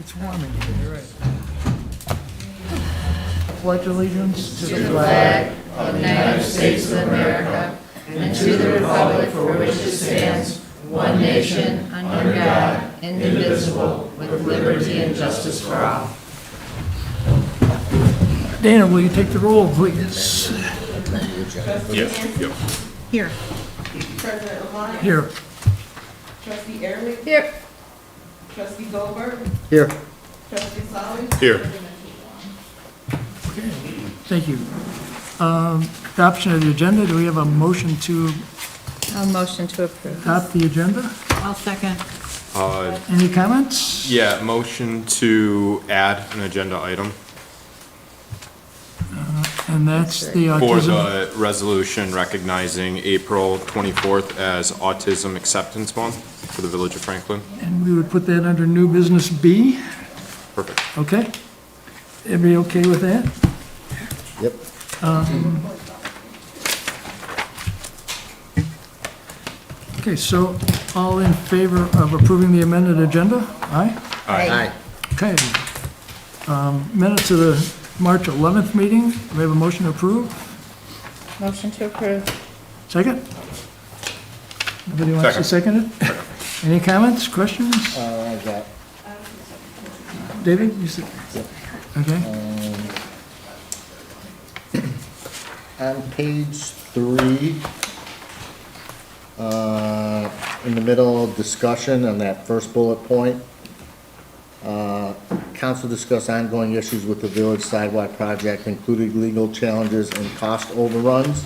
It's warm in here, you're right. Pledge allegiance to the flag of the United States of America and to the republic for which it stands, one nation, under God, indivisible, with liberty and justice for all. Dana, will you take the roll, please? Here. President Lamont. Here. Trustee Ehrlich. Here. Trustee Goldberg. Here. Trustee Solly. Here. Thank you. Adoption of the agenda, do we have a motion to A motion to approve. adopt the agenda? I'll second. Any comments? Yeah, motion to add an agenda item And that's the for autism. the resolution recognizing April 24th as Autism Acceptance Month for the Village of Franklin. And we would put that under new business B, Perfect. okay? Everybody okay with that? Yep. Okay, so all in favor of approving the amended agenda? Aye? Aye. Okay. Minutes of the March 11th meeting, do we have a motion to approve? Motion to approve. Second? Nobody wants to second it? Any comments, questions? I got, David, you said? Okay, on page 3, in the middle of discussion on that first bullet point, council discussed ongoing issues with the village sidewalk project, including legal challenges and cost overruns.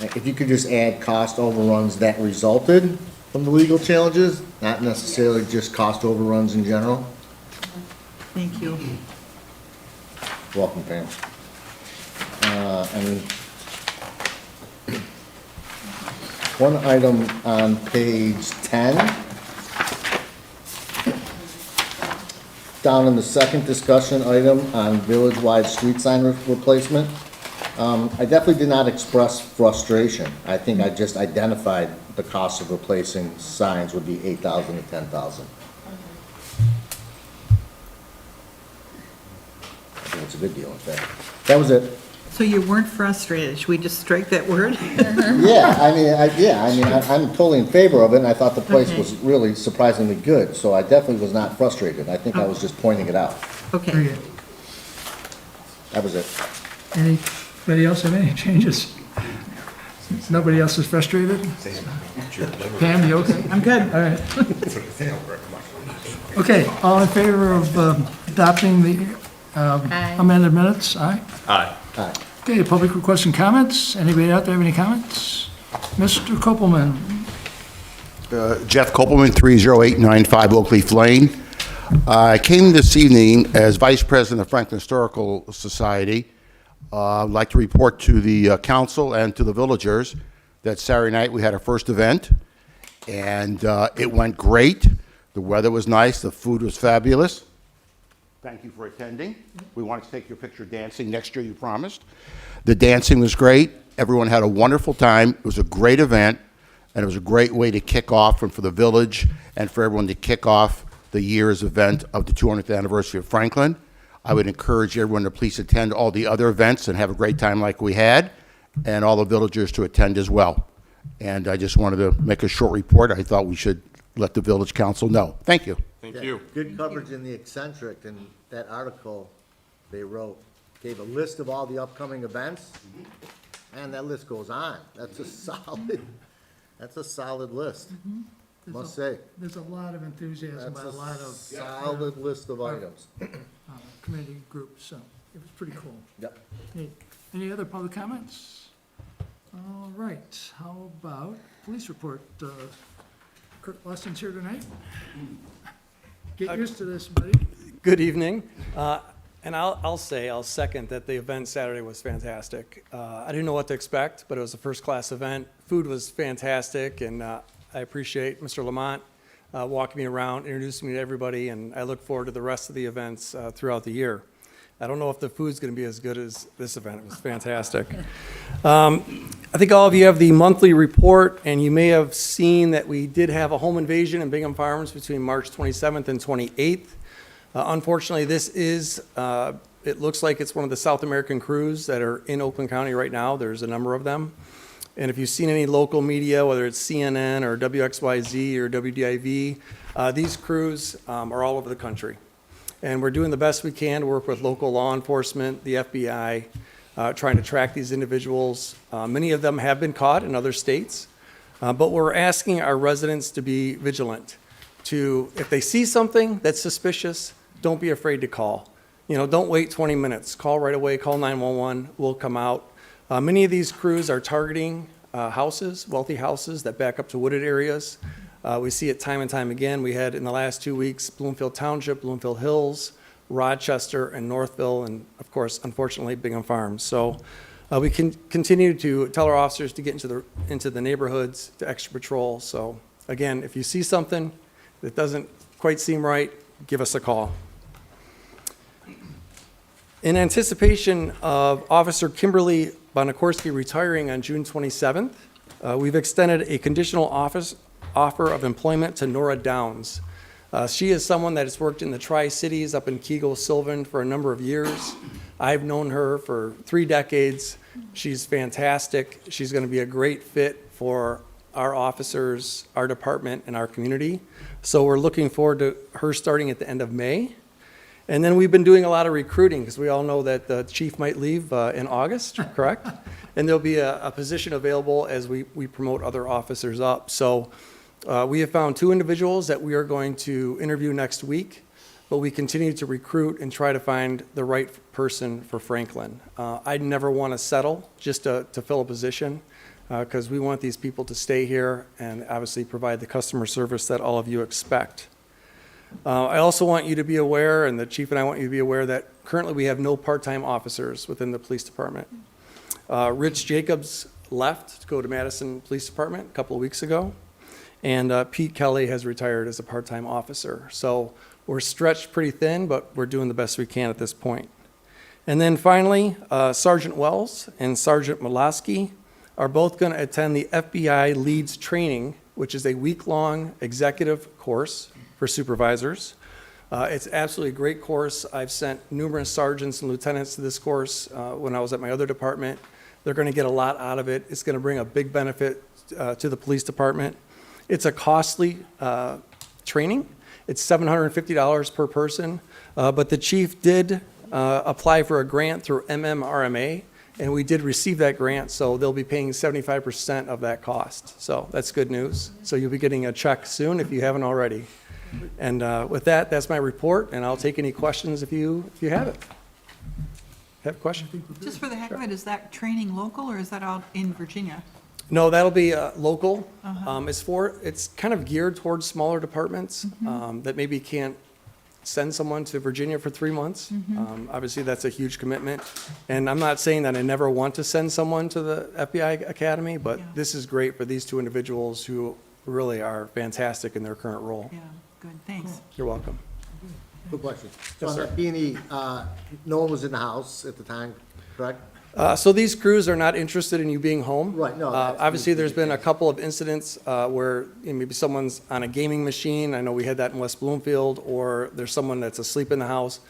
If you could just add cost overruns that resulted from the legal challenges, not necessarily just cost overruns in general. Thank you. Welcome, Pam. And one item on page 10, down in the second discussion item on village-wide street sign replacement, I definitely did not express frustration. I think I just identified the cost of replacing signs would be $8,000 to $10,000. I think it's a good deal, in fact. That was it. So you weren't frustrated. Should we just strike that word? Yeah, I'm totally in favor of it, and I thought the place Okay. was really surprisingly good, so I definitely was not frustrated. I think I was just pointing it out. very Okay. good. That was it. Anybody else have any changes? Nobody else is frustrated? Pam, you okay? I'm good. All right. Okay, all in favor of adopting the Aye. amended minutes? Aye? Aye. Aye. Okay, public requests and comments? Anybody out there have any comments? Mr. Kopelman? Jeff Kopelman, 30895 Oakleaf Lane. I came this evening as Vice President of Franklin Historical Society. I'd like to report to the council and to the villagers that Saturday night we had our first event, and it went great. The weather was nice, the food was fabulous. Thank you for attending. We wanted to take your picture dancing next year, you promised. The dancing was great. Everyone had a wonderful time. It was a great event, and it was a great way to kick off, and for the village and for everyone to kick off the year's event of the 200th anniversary of Franklin. I would encourage everyone to please attend all the other events and have a great time like we had, and all the villagers to attend as well. And I just wanted to make a short report. I thought we should let the village council know. Thank you. Thank you. Good coverage in the Eccentric, and that article they wrote gave a list of all the upcoming events, and that list goes on. That's a solid list, must say. There's a lot of enthusiasm by That's a lot a of solid list of items. committee groups, so it was pretty cool. Yep. Any other public comments? All right, how about police report? Kurt Lawson's here tonight. Get used to this, buddy. Good evening. And I'll second that the event Saturday was fantastic. I didn't know what to expect, but it was a first-class event. Food was fantastic, and I appreciate Mr. Lamont walking me around, introducing me to everybody, and I look forward to the rest of the events throughout the year. I don't know if the food's going to be as good as this event. It was fantastic. I think all of you have the monthly report, and you may have seen that we did have a home invasion in Bingham Farms between March 27th and 28th. Unfortunately, this is, it looks like it's one of the South American crews that are in Oakland County right now. There's a number of them. And if you've seen any local media, whether it's CNN or WXYZ or WDIV, these crews are all over the country. And we're doing the best we can to work with local law enforcement, the FBI, trying to track these individuals. Many of them have been caught in other states, but we're asking our residents to be vigilant. If they see something that's suspicious, don't be afraid to call. Don't wait 20 minutes. Call right away, call 911, we'll come out. Many of these crews are targeting houses, wealthy houses that back up to wooded areas. We see it time and time again. We had in the last 2 weeks, Bloomfield Township, Bloomfield Hills, Rochester, and Northville, and of course, unfortunately, Bingham Farms. So we can continue to tell our officers to get into the neighborhoods, to extra patrol. So again, if you see something that doesn't quite seem right, give us a call. In anticipation of Officer Kimberly Bonacorski retiring on June 27th, we've extended a conditional offer of employment to Nora Downs. She is someone that has worked in the Tri-Cities up in Kegel, Sylvan for a number of years. I've known her for 3 decades. She's fantastic. She's going to be a great fit for our officers, our department, and our community. So we're looking forward to her starting at the end of May. And then we've been doing a lot of recruiting because we all know that the chief might leave in August, correct? And there'll be a position available as we promote other officers up. So we have found 2 individuals that we are going to interview next week, but we continue to recruit and try to find the right person for Franklin. I'd never want to settle just to fill a position because we want these people to stay here and obviously provide the customer service that all of you expect. I also want you to be aware, and the chief and I want you to be aware, that currently we have no part-time officers within the police department. Rich Jacobs left to go to Madison Police Department a couple of weeks ago, and Pete Kelly has retired as a part-time officer. So we're stretched pretty thin, but we're doing the best we can at this point. And then finally, Sergeant Wells and Sergeant Mulaski are both going to attend the FBI Leads Training, which is a week-long executive course for supervisors. It's absolutely a great course. I've sent numerous sergeants and lieutenants to this course when I was at my other department. They're going to get a lot out of it. It's going to bring a big benefit to the police department. It's a costly training. It's $750 per person, but the chief did apply for a grant through MMRMA, and we did receive that grant, so they'll be paying 75% of that cost. So that's good news. So you'll be getting a check soon if you haven't already. And with that, that's my report, and I'll take any questions if you have it. Have a question? Just for the heck of it, is that training local or is that out in Virginia? No, that'll be local. It's kind of geared towards smaller departments that maybe can't send someone to Virginia for 3 months. Obviously, that's a huge commitment. And I'm not saying that I never want to send someone to the FBI Academy, but this is great for these 2 individuals who really are fantastic in their current role. Yeah, good, thanks. You're welcome. Good question. Yes, So on sir. that B&E, no one was in the house at the time, correct? So these crews are not interested in you being home. Right, no, that's- Obviously, there's been a couple of incidents where maybe someone's on a gaming machine. I know we had that in West Bloomfield, or there's someone that's asleep in the house.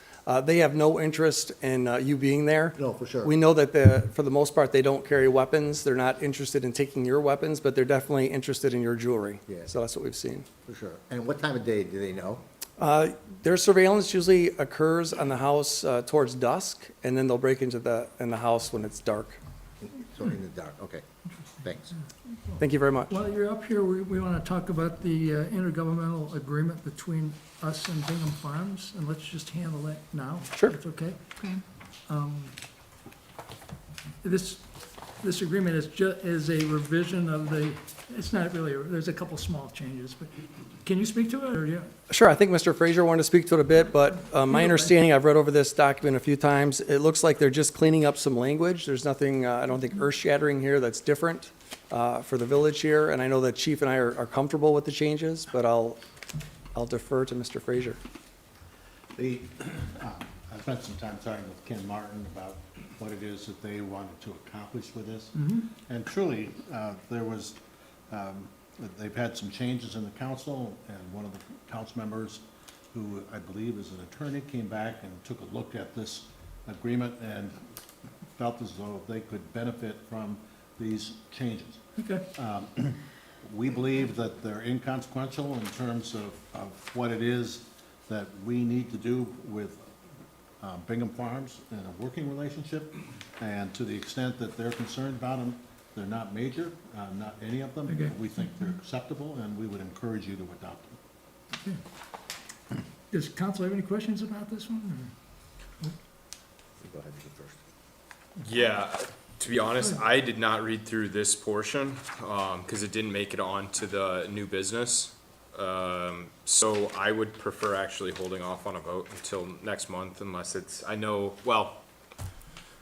They have no interest in you being there. No, for sure. We know that for the most part, they don't carry weapons. They're not interested in taking your weapons, but they're definitely interested in your jewelry. Yeah. So that's what we've seen. For sure. And what time of day do they know? Their surveillance usually occurs on the house towards dusk, and then they'll break into the house when it's dark. So in the dark, okay. Thanks. Thank you very much. While you're up here, we want to talk about the intergovernmental agreement between us and Bingham Farms, and let's just handle that now. Sure. That's okay? Okay. This agreement is a revision of it's not really, there's a couple small changes, but can you speak to it, or you? Sure, I think Mr. Frazier wanted to speak to it a bit, but my understanding, I've read over this document a few times, it looks like they're just cleaning up some language. There's nothing, I don't think, earth-shattering here that's different for the village here, and I know that Chief and I are comfortable with the changes, but I'll defer to Mr. Frazier. I spent some time talking with Ken Martin about what it is that they wanted to accomplish with this. And truly, they've had some changes in the council, and one of the council members who I believe is an attorney, came back and took a look at this agreement and felt as though they could benefit from these changes. Okay, We believe that they're inconsequential in terms of what it is that we need to do with Bingham Farms in a working relationship. And to the extent that they're concerned about them, they're not major, not any of them. Okay. We think they're acceptable, and we would encourage you to adopt them. does council have any questions about this one? Go ahead, you go first. Yeah, to be honest, I did not read through this portion, because it didn't make it onto the new business. So I would prefer actually holding off on a vote until next month unless it's, I know, well,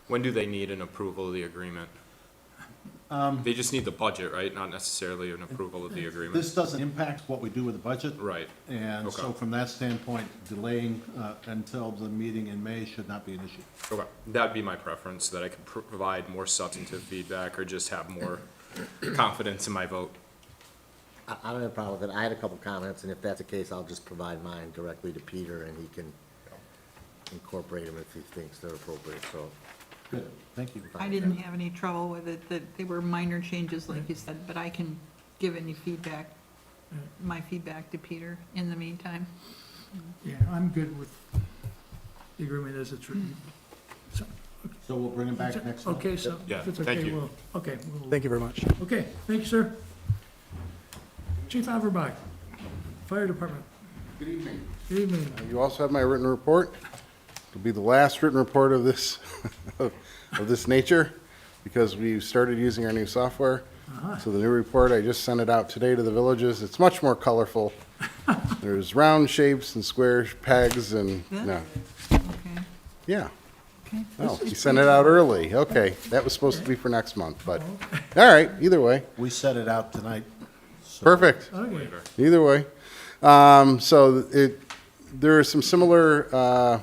when do they need an approval of the agreement? They just need the budget, right? Not necessarily an approval of the agreement. This doesn't impact what we do with the budget. Right. And so Okay. from that standpoint, delaying until the meeting in May should not be an issue. Okay, that'd be my preference, that I could provide more substantive feedback or just have more confidence in my vote. I don't have a problem with it. I had a couple comments, and if that's the case, I'll just provide mine directly to Peter, and he can incorporate them if he thinks they're appropriate, so. Good, thank you. I didn't have any trouble with it, that they were minor changes, like you said, but I can give any feedback, my feedback to Peter in the meantime. Yeah, I'm good with the agreement as it's written. So, So we'll bring them back next month. okay, so Yeah, if it's thank okay, you. we'll, okay. we'll- Thank you very much. Okay, thank you, sir. Chief Averbach, Fire Department. Good evening. Good evening. You also have my written report. It'll be the last written report of this, of this nature, because we started using our new software. So the new report, I just sent it out today to the villages. It's much more colorful. There's round shapes and square pegs and, no, Okay, yeah. okay. Oh, you sent it out early. Okay, that was supposed to be for next month, but, all right, either way, We set it out tonight. so- perfect. Okay, Either way. There are some similar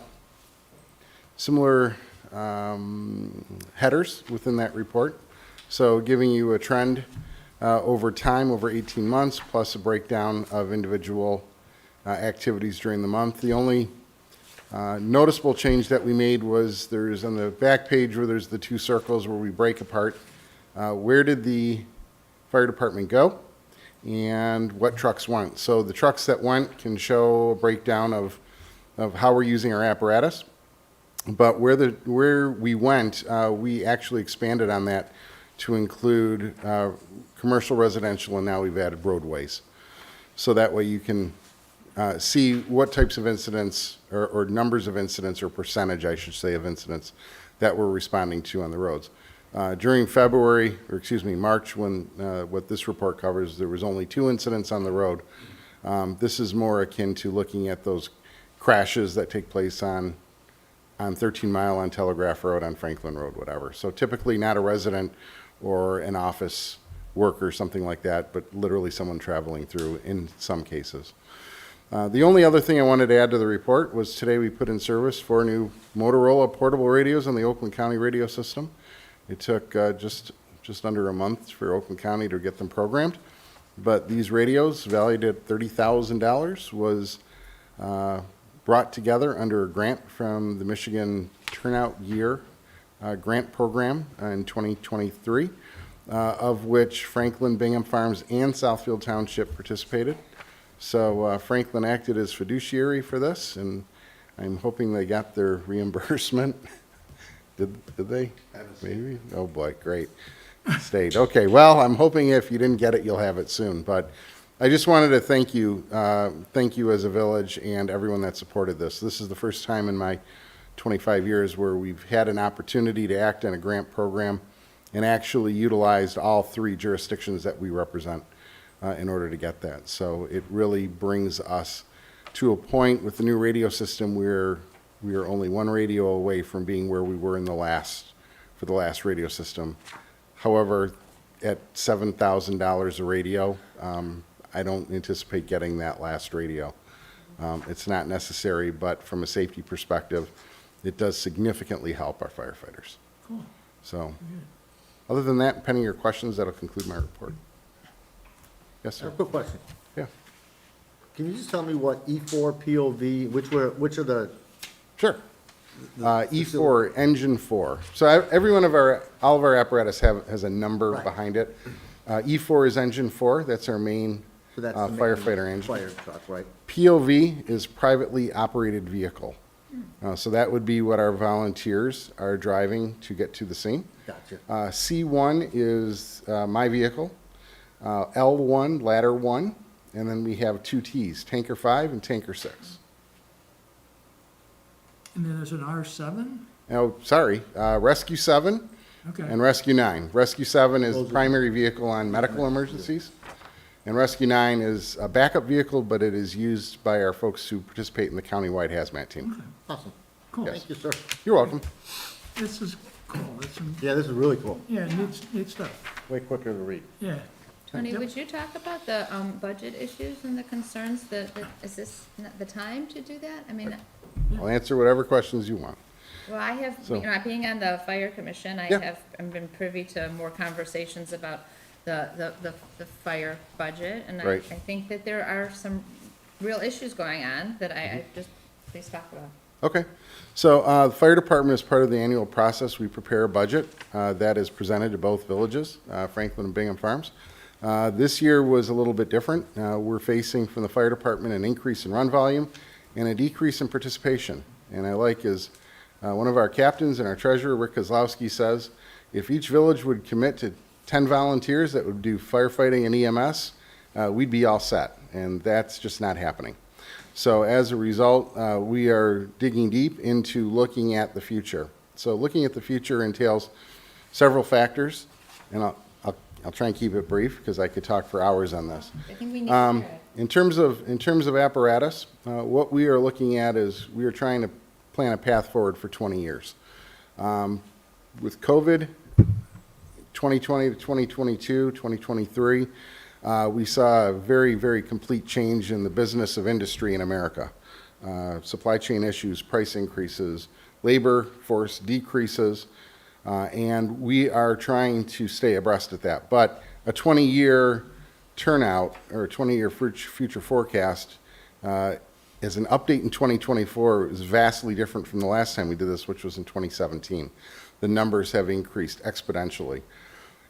headers within that report. So giving you a trend over time, over 18 months, plus a breakdown of individual activities during the month. The only noticeable change that we made was there's on the back page where there's the two circles where we break apart, where did the fire department go and what trucks went. So the trucks that went can show a breakdown of how we're using our apparatus. But where we went, we actually expanded on that to include commercial, residential, and now we've added roadways. So that way you can see what types of incidents, or numbers of incidents, or percentage, I should say, of incidents that we're responding to on the roads. During February, or excuse me, March, when what this report covers, there was only 2 incidents on the road. This is more akin to looking at those crashes that take place on 13 Mile, on Telegraph Road, on Franklin Road, whatever. So typically not a resident or an office worker, something like that, but literally someone traveling through in some cases. The only other thing I wanted to add to the report was today we put in service 4 new Motorola portable radios on the Oakland County radio system. It took just under a month for Oakland County to get them programmed. But these radios, valued at $30,000, was brought together under a grant from the Michigan Turnout Year grant program in 2023, of which Franklin, Bingham Farms, and Southfield Township participated. So Franklin acted as fiduciary for this, and I'm hoping they got their reimbursement. Did they? Maybe? Oh, boy, great. Stayed. Okay, well, I'm hoping if you didn't get it, you'll have it soon. But I just wanted to thank you as a village and everyone that supported this. This is the first time in my 25 years where we've had an opportunity to act on a grant program and actually utilized all 3 jurisdictions that we represent in order to get that. So it really brings us to a point with the new radio system where we are only 1 radio away from being where we were for the last radio system. However, at $7,000 a radio, I don't anticipate getting that last radio. It's not necessary, but from a safety perspective, it does significantly help our firefighters. Cool. So, other than that, pending your questions, that'll conclude my report. Yes, sir? Quick question. Yeah. Can you just tell me what E4, POV, which are the, Sure. E4, engine 4. So every one of all of our apparatus has a number Right. behind it. E4 is engine 4, that's our main so that's the main firefighter engine. fire truck, right? POV is privately operated vehicle. So that would be what our volunteers are driving to get to the scene. Gotcha. C1 is my vehicle, L1, ladder 1, and then we have 2 Ts, tanker 5 and tanker 6. And then there's an R7? Oh, sorry, Rescue 7 Okay. and Rescue 9. Rescue 7 is the primary vehicle on medical emergencies, and Rescue 9 is a backup vehicle, but it is used by our folks who participate in the countywide hazmat team. Awesome. Cool. Thank you, sir. You're welcome. This is cool. That's some, Yeah, this is really cool. yeah, neat stuff. Way quicker to read. Yeah. Tony, Yep. would you talk about the budget issues and the concerns? Is this not the time to do that? I mean, I'll answer whatever questions you want. well, I have, So- being on the fire commission, Yeah. I've been privy to more conversations about the fire budget. And Right. I think that there are some real issues going on that I just, please talk about. Okay. So the fire department, as part of the annual process, we prepare a budget that is presented to both villages, Franklin and Bingham Farms. This year was a little bit different. We're facing from the fire department an increase in run volume and a decrease in participation. And I like is one of our captains and our treasurer, Rick Kozlowski, says, if each village would commit to 10 volunteers that would do firefighting and EMS, we'd be all set. And that's just not happening. So as a result, we are digging deep into looking at the future. So looking at the future entails several factors, and I'll try and keep it brief because I could talk for hours on this. I think we need to hear it. In terms of apparatus, what we are looking at is we are trying to plan a path forward for 20 years. With COVID, 2020 to 2022, 2023, we saw a very, very complete change in the business of industry in America. Supply chain issues, price increases, labor force decreases, and we are trying to stay abreast of that. But a 20-year turnout or a 20-year future forecast as an update in 2024 is vastly different from the last time we did this, which was in 2017. The numbers have increased exponentially.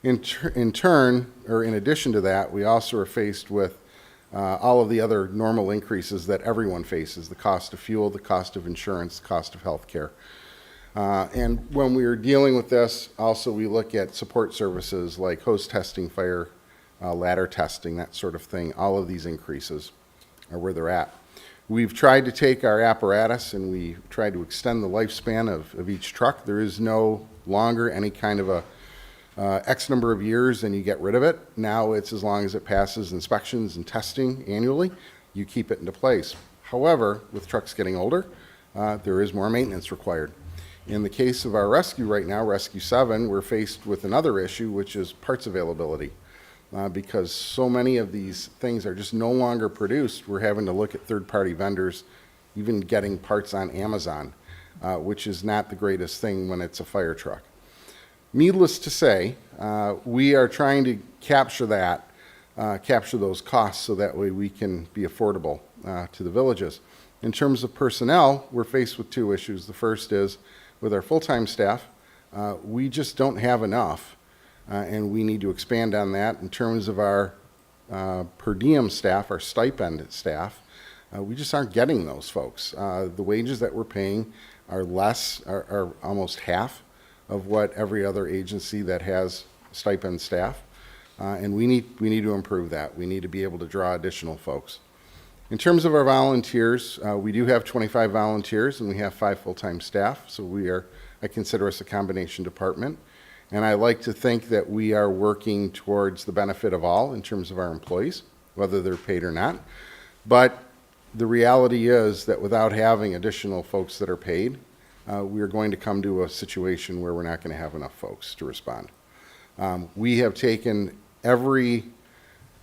In turn, or in addition to that, we also are faced with all of the other normal increases that everyone faces, the cost of fuel, the cost of insurance, the cost of health care. And when we are dealing with this, also we look at support services like hose testing, fire ladder testing, that sort of thing. All of these increases are where they're at. We've tried to take our apparatus and we tried to extend the lifespan of each truck. There is no longer any kind of a X number of years and you get rid of it. Now it's as long as it passes inspections and testing annually, you keep it into place. However, with trucks getting older, there is more maintenance required. In the case of our rescue right now, Rescue 7, we're faced with another issue, which is parts availability. Because so many of these things are just no longer produced, we're having to look at third-party vendors, even getting parts on Amazon, which is not the greatest thing when it's a fire truck. Needless to say, we are trying to capture that, capture those costs so that way we can be affordable to the villages. In terms of personnel, we're faced with two issues. The first is with our full-time staff, we just don't have enough, and we need to expand on that. In terms of our per diem staff, our stipend staff, we just aren't getting those folks. The wages that we're paying are less, are almost half of what every other agency that has stipend staff, and we need to improve that. We need to be able to draw additional folks. In terms of our volunteers, we do have 25 volunteers and we have 5 full-time staff, so I consider us a combination department. And I like to think that we are working towards the benefit of all in terms of our employees, whether they're paid or not. But the reality is that without having additional folks that are paid, we are going to come to a situation where we're not going to have enough folks to respond. We have taken every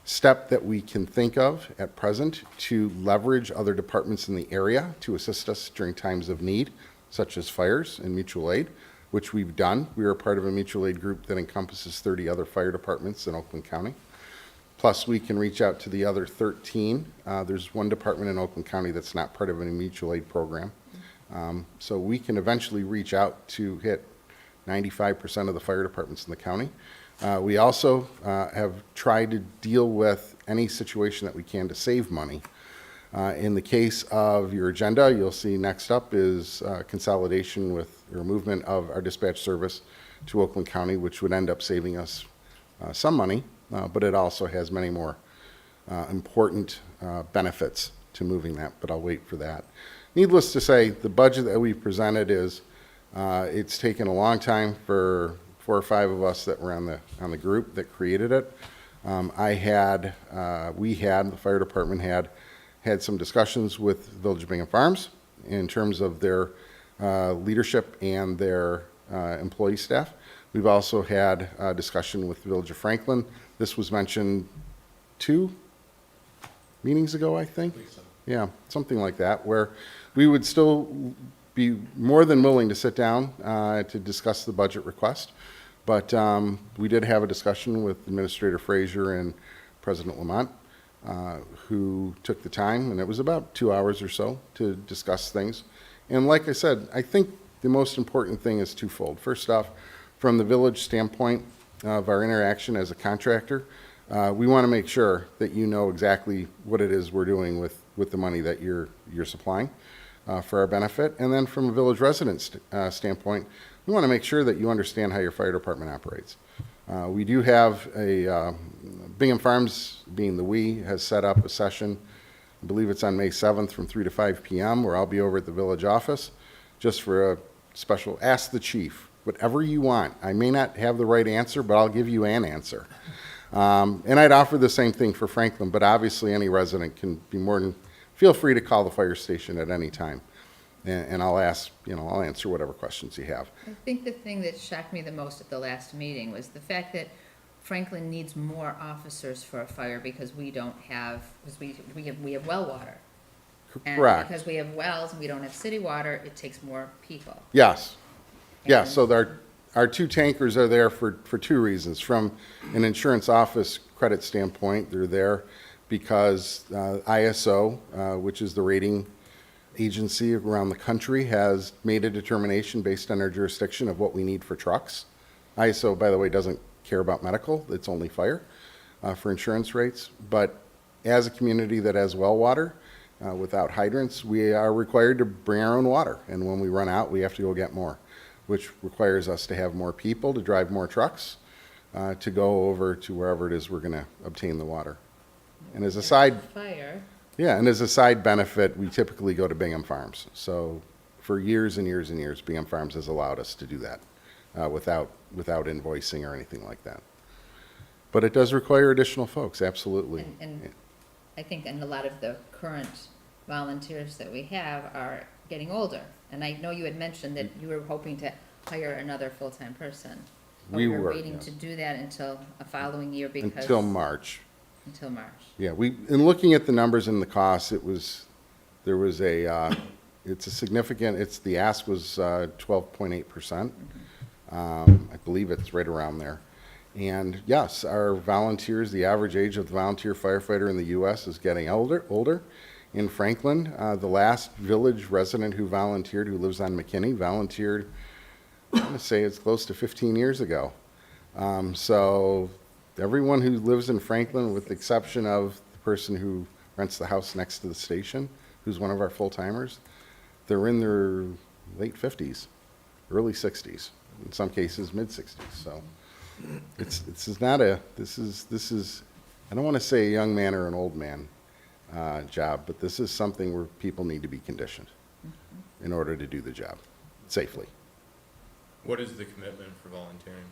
step that we can think of at present to leverage other departments in the area to assist us during times of need, such as fires and mutual aid, which we've done. We are part of a mutual aid group that encompasses 30 other fire departments in Oakland County. plus we can reach out to the other 13. There's one department in Oakland County that's not part of any mutual aid program. So we can eventually reach out to hit 95% of the fire departments in the county. We also have tried to deal with any situation that we can to save money. In the case of your agenda, you'll see next up is consolidation with, or movement of our dispatch service to Oakland County, which would end up saving us some money, but it also has many more important benefits to moving that, but I'll wait for that. Needless to say, the budget that we presented is, it's taken a long time for 4 or 5 of us that were on the group that created it. The fire department had some discussions with Village of Bingham Farms in terms of their leadership and their employee staff. We've also had a discussion with the Village of Franklin. This was mentioned 2 meetings ago, I think. Yeah, something like that, where we would still be more than willing to sit down to discuss the budget request. But we did have a discussion with Administrator Frazier and President Lamont, who took the time, and it was about 2 hours or so, to discuss things. And like I said, I think the most important thing is twofold. First off, from the village standpoint of our interaction as a contractor, we want to make sure that you know exactly what it is we're doing with the money that you're supplying for our benefit. And then from a village resident standpoint, we want to make sure that you understand how your fire department operates. We do have Bingham Farms, being the we, has set up a session, I believe it's on May 7th from 3 to 5 p.m., where I'll be over at the village office just for a special Ask the Chief. Whatever you want. I may not have the right answer, but I'll give you an answer. And I'd offer the same thing for Franklin, but obviously any resident can be more than, feel free to call the fire station at any time. And I'll answer whatever questions you have. I think the thing that shocked me the most at the last meeting was the fact that Franklin needs more officers for a fire because we don't have, because we have well water. And Correct. because we have wells and we don't have city water, it takes more people. Yes. Yeah, And- so our 2 tankers are there for 2 reasons. From an insurance office credit standpoint, they're there because ISO, which is the rating agency around the country, has made a determination based on our jurisdiction of what we need for trucks. ISO, by the way, doesn't care about medical, it's only fire for insurance rates. But as a community that has well water, without hydrants, we are required to bring our own water. And when we run out, we have to go get more, which requires us to have more people, to drive more trucks, to go over to wherever it is we're going to obtain the water. And as a side, Fire, yeah, and as a side benefit, we typically go to Bingham Farms. So for years and years and years, Bingham Farms has allowed us to do that without invoicing or anything like that. But it does require additional folks, absolutely. and I think, and a lot of the current volunteers that we have are getting older. And I know you had mentioned that you were hoping to hire another full-time person. But We we're were, waiting yes. to do that until a following year because. Until March. Until March. Yeah, in looking at the numbers and the costs, it's a significant, the ask was 12.8%. I believe it's right around there. And yes, our volunteers, the average age of the volunteer firefighter in the U.S. is getting older. In Franklin, the last village resident who volunteered, who lives on McKinney, volunteered, I'm going to say it's close to 15 years ago. So everyone who lives in Franklin, with the exception of the person who rents the house next to the station, who's one of our full-timers, they're in their late 50s, early 60s, in some cases mid-60s. So this is I don't want to say a young man or an old man job, but this is something where people need to be conditioned in order to do the job safely. What is the commitment for volunteering?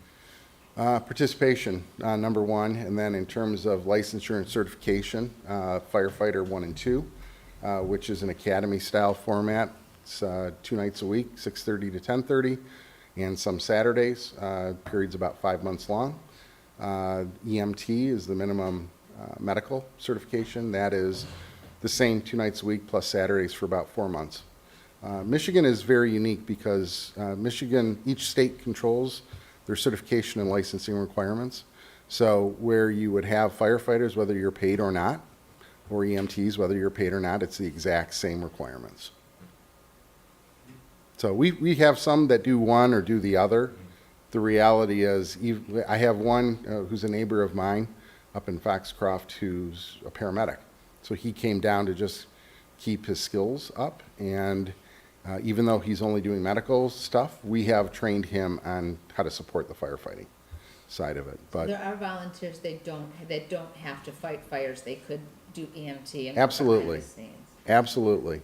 Participation, number 1, and then in terms of licensure and certification, firefighter 1 and 2, which is an academy-style format. It's 2 nights a week, 6:30 to 10:30, and some Saturdays, periods about 5 months long. EMT is the minimum medical certification. That is the same 2 nights a week plus Saturdays for about 4 months. Michigan is very unique because Michigan, each state controls their certification and licensing requirements. So where you would have firefighters, whether you're paid or not, or EMTs, whether you're paid or not, it's the exact same requirements. So we have some that do one or do the other. The reality is, I have one who's a neighbor of mine up in Foxcroft who's a paramedic. So he came down to just keep his skills up, and even though he's only doing medical stuff, we have trained him on how to support the firefighting side of it. But There are volunteers that don't have to fight fires, they could do EMT and. work Absolutely. behind the scenes. absolutely,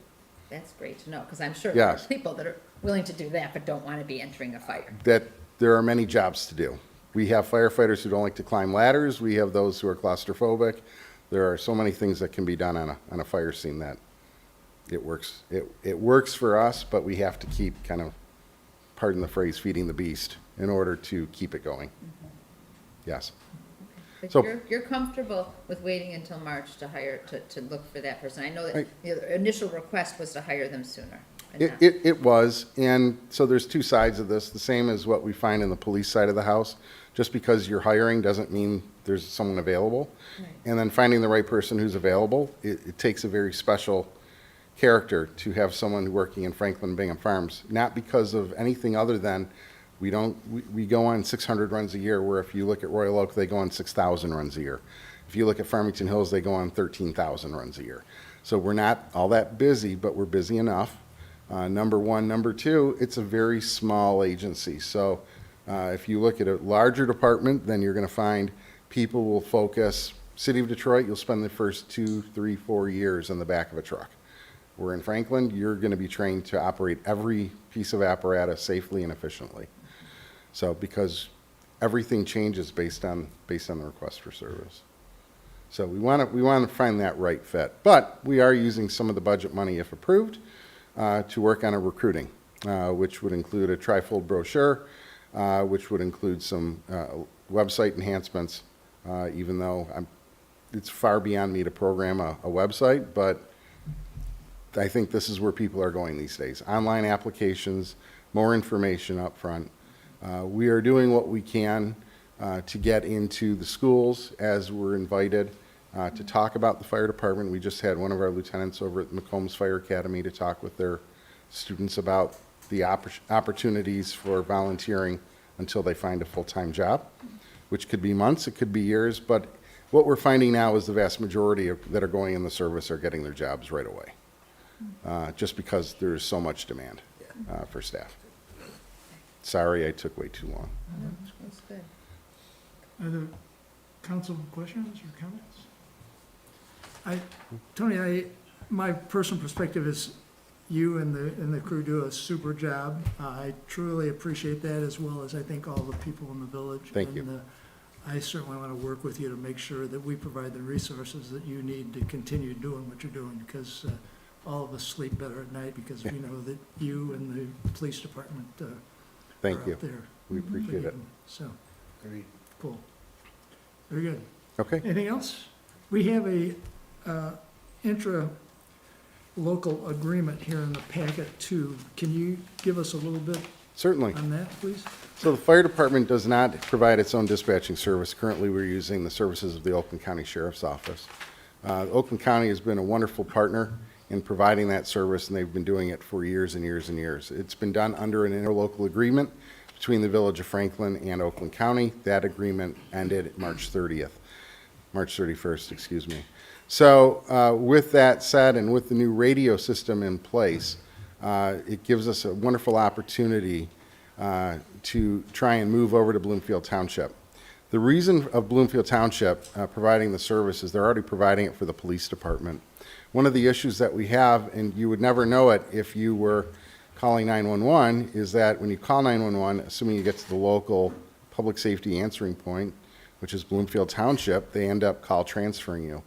That's great to know, because I'm sure there are Yes. people that are willing to do that, but don't want to be entering a fire. that there are many jobs to do. We have firefighters who don't like to climb ladders. We have those who are claustrophobic. There are so many things that can be done on a fire scene that it works. It works for us, but we have to keep kind of, pardon the phrase, feeding the beast in order to keep it going. Yes. But So- you're comfortable with waiting until March to hire, to look for that person? I know that Right. the initial request was to hire them sooner. and not- It was, and so there's two sides of this, the same as what we find in the police side of the house. Just because you're hiring doesn't mean there's someone available. Right. And then finding the right person who's available, it takes a very special character to have someone working in Franklin and Bingham Farms, not because of anything other than we go on 600 runs a year, where if you look at Royal Oak, they go on 6,000 runs a year. If you look at Farmington Hills, they go on 13,000 runs a year. So we're not all that busy, but we're busy enough. Number one. Number two, it's a very small agency. So if you look at a larger department, then you're going to find people will focus. City of Detroit, you'll spend the first 2, 3, 4 years in the back of a truck. Where in Franklin, you're going to be trained to operate every piece of apparatus safely and efficiently. So because everything changes based on the request for service. So we want to find that right fit. But we are using some of the budget money, if approved, to work on a recruiting, which would include a trifold brochure, which would include some website enhancements, even though it's far beyond me to program a website, but I think this is where people are going these days. Online applications, more information up front. We are doing what we can to get into the schools as we're invited to talk about the fire department. We just had one of our lieutenants over at McCombs Fire Academy to talk with their students about the opportunities for volunteering until they find a full-time job, which could be months, it could be years, but what we're finding now is the vast majority that are going in the service are getting their jobs right away, just because there's so much demand for staff. Sorry, I took way too long. That's good. Other council questions or comments? Tony, my personal perspective is you and the crew do a super job. I truly appreciate that, as well as I think all the people in the village. Thank you. And I certainly want to work with you to make sure that we provide the resources that you need to continue doing what you're doing, because all of us sleep better at night because we know that you and the police department Thank are you. up there. We appreciate it. So, cool. Very good. Okay. Anything else? We have a intra-local agreement here in the packet too. Can you give us a little bit Certainly. on that, please? So the fire department does not provide its own dispatching service. Currently, we're using the services of the Oakland County Sheriff's Office. Oakland County has been a wonderful partner in providing that service, and they've been doing it for years and years and years. It's been done under an interlocal agreement between the Village of Franklin and Oakland County. That agreement ended March 31st, excuse me. So with that said, and with the new radio system in place, it gives us a wonderful opportunity to try and move over to Bloomfield Township. The reason of Bloomfield Township providing the service is they're already providing it for the police department. One of the issues that we have, and you would never know it if you were calling 911, is that when you call 911, assuming you get to the local public safety answering point, which is Bloomfield Township, they end up call transferring you.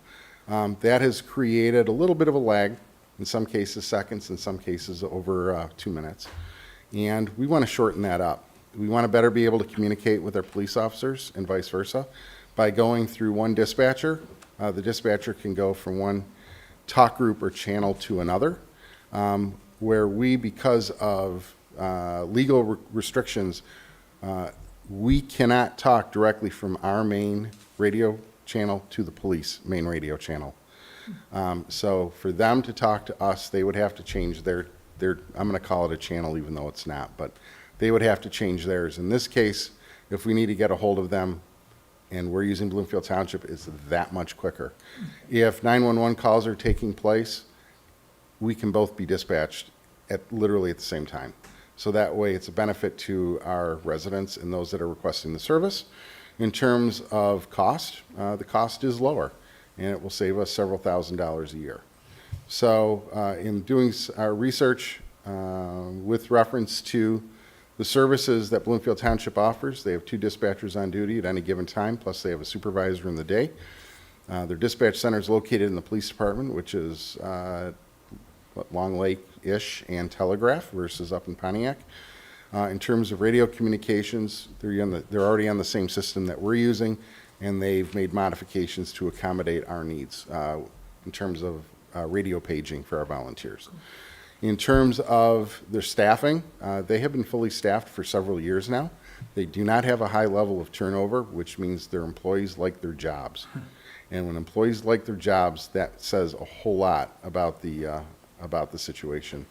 That has created a little bit of a lag, in some cases seconds, in some cases over 2 minutes. And we want to shorten that up. We want to better be able to communicate with our police officers and vice versa. By going through one dispatcher, the dispatcher can go from one talk group or channel to another, where we, because of legal restrictions, we cannot talk directly from our main radio channel to the police main radio channel. So for them to talk to us, they would have to change their, I'm going to call it a channel even though it's not, but they would have to change theirs. In this case, if we need to get a hold of them and we're using Bloomfield Township, it's that much quicker. If 911 calls are taking place, we can both be dispatched literally at the same time. So that way, it's a benefit to our residents and those that are requesting the service. In terms of cost, the cost is lower, and it will save us several $1,000s a year. So in doing our research with reference to the services that Bloomfield Township offers, they have 2 dispatchers on duty at any given time, plus they have a supervisor in the day. Their dispatch center is located in the police department, which is Long Lake-ish and Telegraph versus up in Pontiac. In terms of radio communications, they're already on the same system that we're using, and they've made modifications to accommodate our needs in terms of radio paging for our volunteers. In terms of their staffing, they have been fully staffed for several years now. They do not have a high level of turnover, which means their employees like their jobs. And when employees like their jobs, that says a whole lot about the situation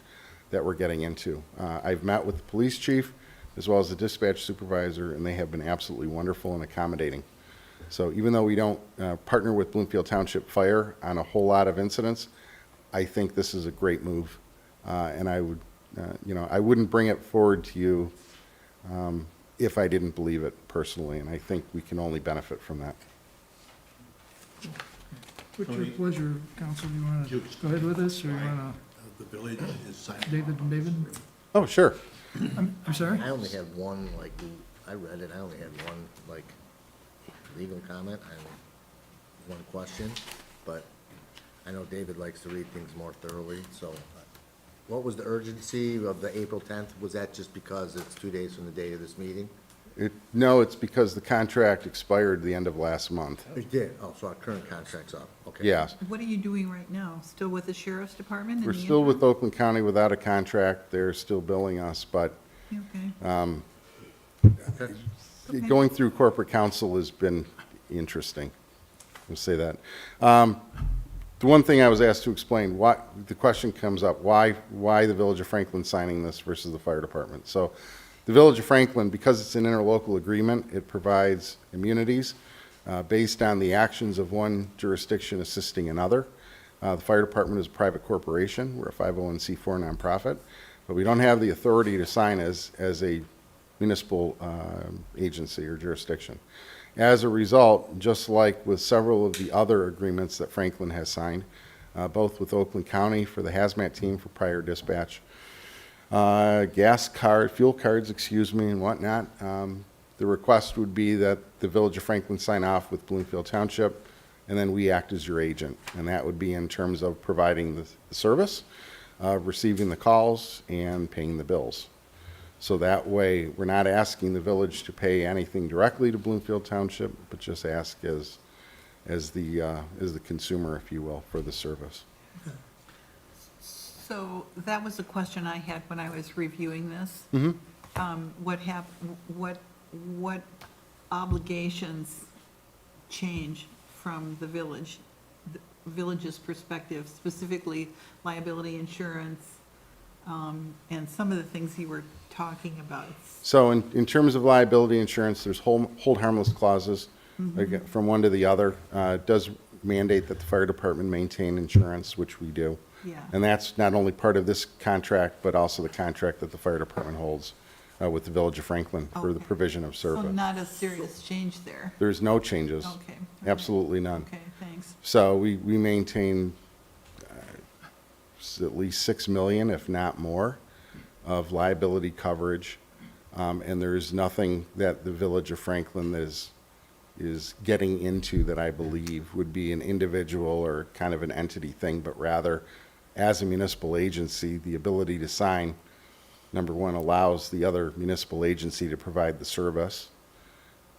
that we're getting into. I've met with the police chief as well as the dispatch supervisor, and they have been absolutely wonderful and accommodating. So even though we don't partner with Bloomfield Township Fire on a whole lot of incidents, I think this is a great move. And I would, I wouldn't bring it forward to you if I didn't believe it personally, and I think we can only benefit from that. What's your pleasure, council? You want to go ahead with this, or you want The village is to, signing. David and David? Oh, sure. I'm sorry? I only had one, I read it, I only had one, legal comment and one question, but I know David likes to read things more thoroughly, so what was the urgency of the April 10th? Was that just because it's 2 days from the date of this meeting? No, it's because the contract expired the end of last month. It did, oh, so our current contract's up, okay. Yeah. What are you doing right now? Still with the sheriff's department? in We're the still with interim? Oakland County without a contract. They're still billing us, but Okay. going through corporate counsel has been interesting. We'll say that. The one thing I was asked to explain, the question comes up, why the Village of Franklin signing this versus the fire department? So the Village of Franklin, because it's an interlocal agreement, it provides immunities based on the actions of one jurisdiction assisting another. The fire department is a private corporation. We're a 501c4 nonprofit, but we don't have the authority to sign as a municipal agency or jurisdiction. As a result, just like with several of the other agreements that Franklin has signed, both with Oakland County for the hazmat team for prior dispatch, fuel cards, and whatnot, the request would be that the Village of Franklin sign off with Bloomfield Township, and then we act as your agent. And that would be in terms of providing the service, receiving the calls, and paying the bills. So that way, we're not asking the village to pay anything directly to Bloomfield Township, but just ask as the consumer, if you will, for the service. So that was a question I had when I was reviewing this. What obligations change from the village's perspective, specifically liability insurance, and some of the things you were talking about? So in terms of liability insurance, there's hold harmless clauses again, from one to the other. It does mandate that the fire department maintain insurance, which we do. Yeah. And that's not only part of this contract, but also the contract that the fire department holds with the Village of Franklin for the Okay. provision of So service. not a serious change there? There's no changes. Okay. Absolutely none. Okay, thanks. So we maintain at least 6 million, if not more, of liability coverage. And there's nothing that the Village of Franklin is getting into that I believe would be an individual or kind of an entity thing, but rather, as a municipal agency, the ability to sign, number one, allows the other municipal agency to provide the service.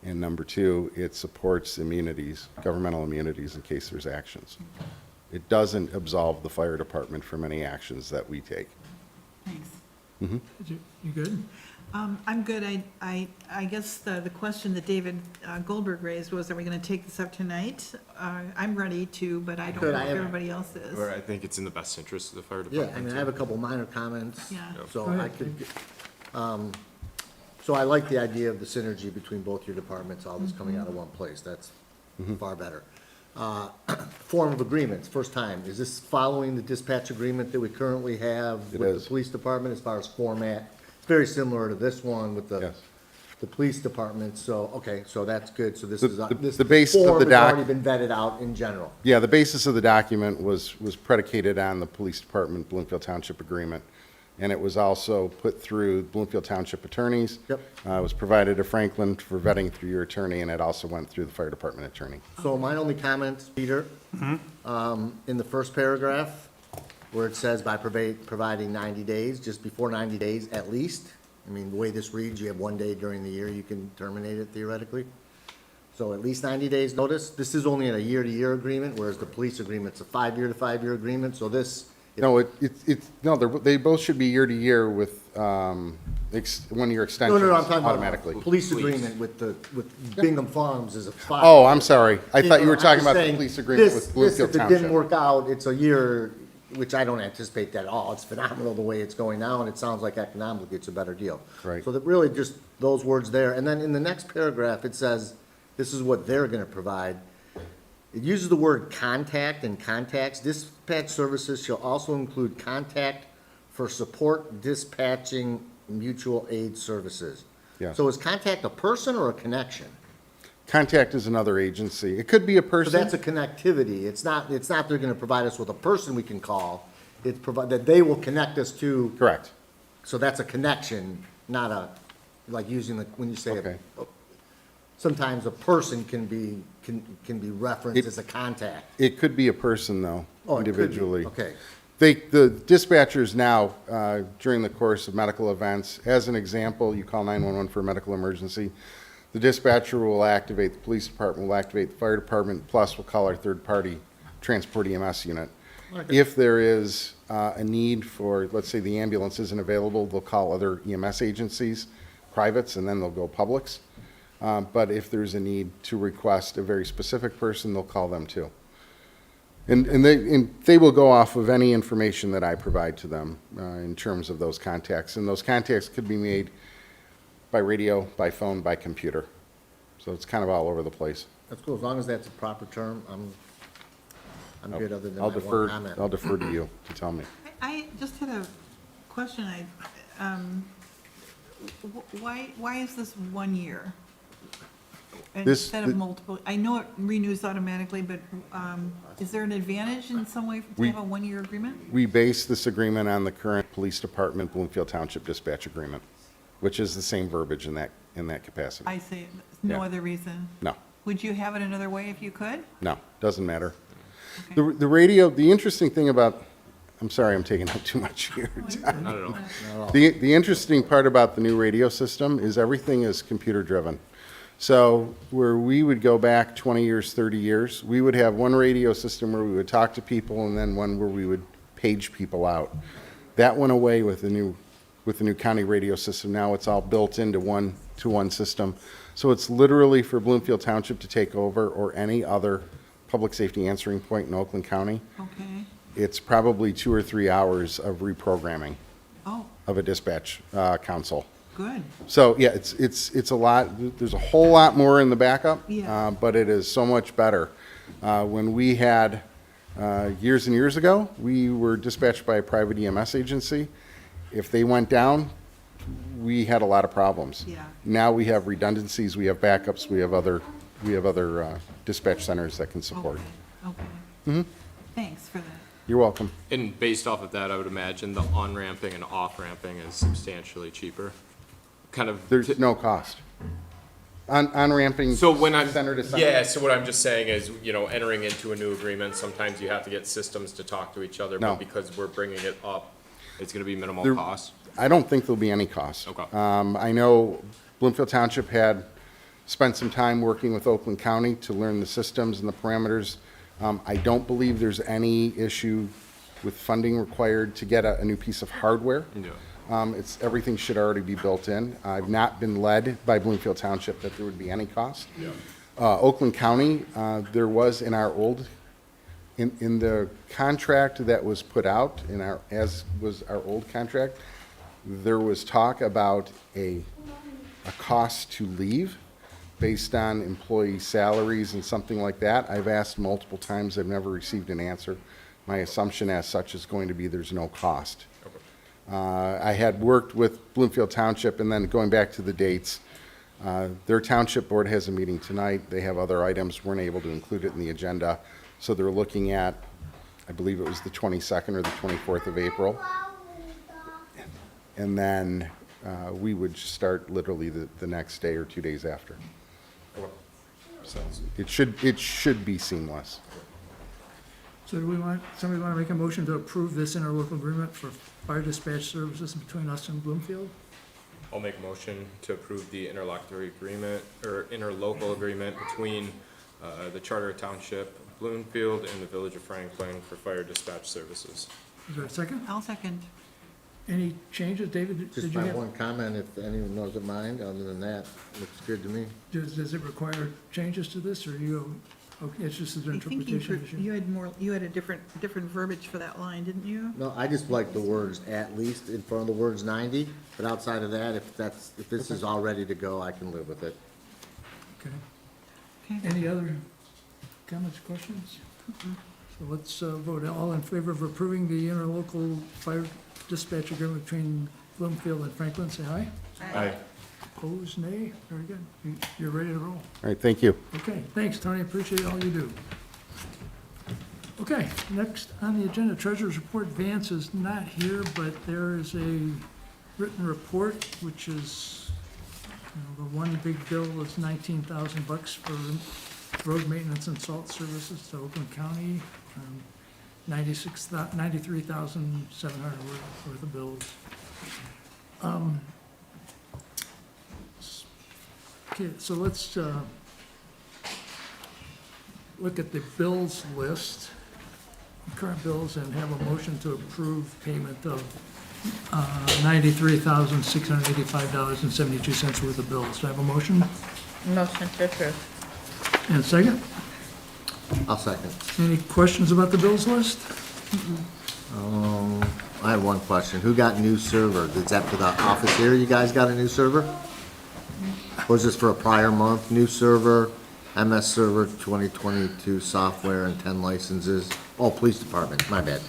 And number two, it supports immunities, governmental immunities in case there's actions. It doesn't absolve the fire department from any actions that we take. Thanks. You good? I'm good. I guess the question that David Goldberg raised was, are we going to take this up tonight? I'm ready to, but I don't Good, know I if have- everybody else is. Or I think it's in the best interest of the fire Yeah, department. I mean, I have a couple minor comments. Yeah. So Go I ahead. could, so I like the idea of the synergy between both your departments, all this coming out of one place. That's far better. Form of agreements, first time. Is this following the dispatch agreement that we currently have It with is. the police department as far as format? It's very similar to this one with the, Yes. the police department. So, okay, so that's good. So this The- is, the- this the basis of form the has doc- already been vetted out in general. Yeah, the basis of the document was predicated on the Police Department Bloomfield Township Agreement, and it was also put through Bloomfield Township attorneys. Yep. It was provided to Franklin for vetting through your attorney, and it also went through the Fire Department attorney. So my only comment, Peter, in the first paragraph, where it says by providing 90 days, just before 90 days at least. I mean, the way this reads, you have 1 day during the year, you can terminate it theoretically. So at least 90 days notice. This is only a year-to-year agreement, whereas the police agreement's a 5-year to 5-year agreement, so this. No, they both should be year to year with 1-year No, extensions no, I'm talking automatically. about police agreement with Bingham Farms is a 5. Oh, I'm sorry. I thought you were I'm talking just about the saying, police agreement with Bloomfield If it didn't Township. work out, it's a year, which I don't anticipate that at all. It's phenomenal the way it's going now, and it sounds like economically it's a better deal. Right. So that really just those words there. And then in the next paragraph, it says, this is what they're gonna provide. It uses the word contact and contacts. Dispatch services shall also include contact for support dispatching mutual aid services. Yes. So is contact a person or a connection? Contact is another agency. It could be a So person. that's a connectivity. It's not they're gonna provide us with a person we can call. It's that they will connect us to, Correct. so that's a connection, not a, like using the, when you say, Okay. sometimes a person can be referenced as a contact. It could be a person, though, Oh, it could be. individually. Okay. The dispatchers now, during the course of medical events, as an example, you call 911 for a medical emergency, the dispatcher will activate, the police department will activate, the fire department, plus we'll call our third-party transport EMS unit. If there is a need for, let's say the ambulance isn't available, they'll call other EMS agencies, privates, and then they'll go publics. But if there's a need to request a very specific person, they'll call them too. And they will go off of any information that I provide to them in terms of those contacts. And those contacts could be made by radio, by phone, by computer. So it's kind of all over the place. That's cool. As long as that's a proper term, I'm good other than I'll my one defer, comment. I'll defer to you to tell me. I just had a question. Why is this 1 year? This- Instead of multiple, I know it renews automatically, but is there an advantage in some way to We- have a 1-year agreement? We base this agreement on the current Police Department Bloomfield Township Dispatch Agreement, which is the same verbiage in that capacity. I see, no Yeah. other reason. No, Would you have it another way if you could? no, doesn't matter. Okay. The radio, the interesting thing about, I'm sorry, I'm taking up too much here. I don't know. The interesting part about the new radio system is everything is computer-driven. So where we would go back 20 years, 30 years, we would have one radio system where we would talk to people and then one where we would page people out. That went away with the new county radio system. Now it's all built into one system. So it's literally for Bloomfield Township to take over or any other public safety answering point in Oakland County. Okay, It's probably 2 or 3 hours of reprogramming oh, of a dispatch console. good. So, yeah, it's a lot, there's a whole lot more in the backup. Yeah. But it is so much better. When we had, years and years ago, we were dispatched by a private EMS agency. If they went down, we had a lot of problems. Yeah. Now we have redundancies, we have backups, we have other dispatch centers that can support. Okay. Thanks for that. You're welcome. And based off of that, I would imagine the on-ramping and off-ramping is substantially cheaper. Kind of. There's no cost. On-ramping So when I'm, center to center. yeah, so what I'm just saying is, entering into a new agreement, sometimes you have to get systems to talk to each other. No. But because we're bringing it up, it's gonna be minimal There- cost. I don't think there'll be any cost. Okay. I know Bloomfield Township had spent some time working with Oakland County to learn the systems and the parameters. I don't believe there's any issue with funding required to get a new piece of hardware. Yeah. Everything should already be built in. I've not been led by Bloomfield Township that there would be any cost. Oakland County, there was in our old, in the contract that was put out, as was our old contract, there was talk about a cost to leave based on employee salaries and something like that. I've asked multiple times, I've never received an answer. My assumption as such is going to be there's no cost. I had worked with Bloomfield Township, and then going back to the dates, their township board has a meeting tonight. They have other items, weren't able to include it in the agenda. So they're looking at, I believe it was the 22nd or the 24th of April. And then we would start literally the next day or 2 days after. So it should be seamless. So do somebody want to make a motion to approve this interlocal agreement for fire dispatch services between us and Bloomfield? I'll make a motion to approve the interlocutory agreement, or interlocal agreement between the Charter Township, Bloomfield, and the Village of Franklin for fire dispatch services. Is there a second? I'll second. Any changes, David? Just Did you my have? one comment, if anyone doesn't mind, other than that, looks good to me. Does it require changes to this, or okay, it's just an I think interpretation issue? you had a different verbiage for that line, didn't you? No, I just like the words "at least" in front of the words 90, but outside of that, if this is all ready to go, I can live with it. Okay. Okay. Any other comments, questions? So let's vote. All in favor of approving the interlocal fire dispatch agreement between Bloomfield and Franklin, say aye. Aye. Opposed, nay? Very good. You're ready to roll. All right, thank you. Okay, thanks, Tony. Appreciate all you do. Okay, next on the agenda, Treasurer's Report. Vance is not here, but there is a written report, which is, the one big bill is $19,000 for road maintenance and salt services to Oakland County. 93,700 worth of bills. Okay, so let's look at the bills list, current bills, and have a motion to approve payment of $93,685.72 worth of bills. Do I have a motion? Motion to approve. And a second? I'll second. Any questions about the bills list? I have one question. Who got new server? Is that for the office here? You guys got a new server? Or is this for a prior month? New server, MS Server 2022 software and 10 licenses. Oh, police department, my bad.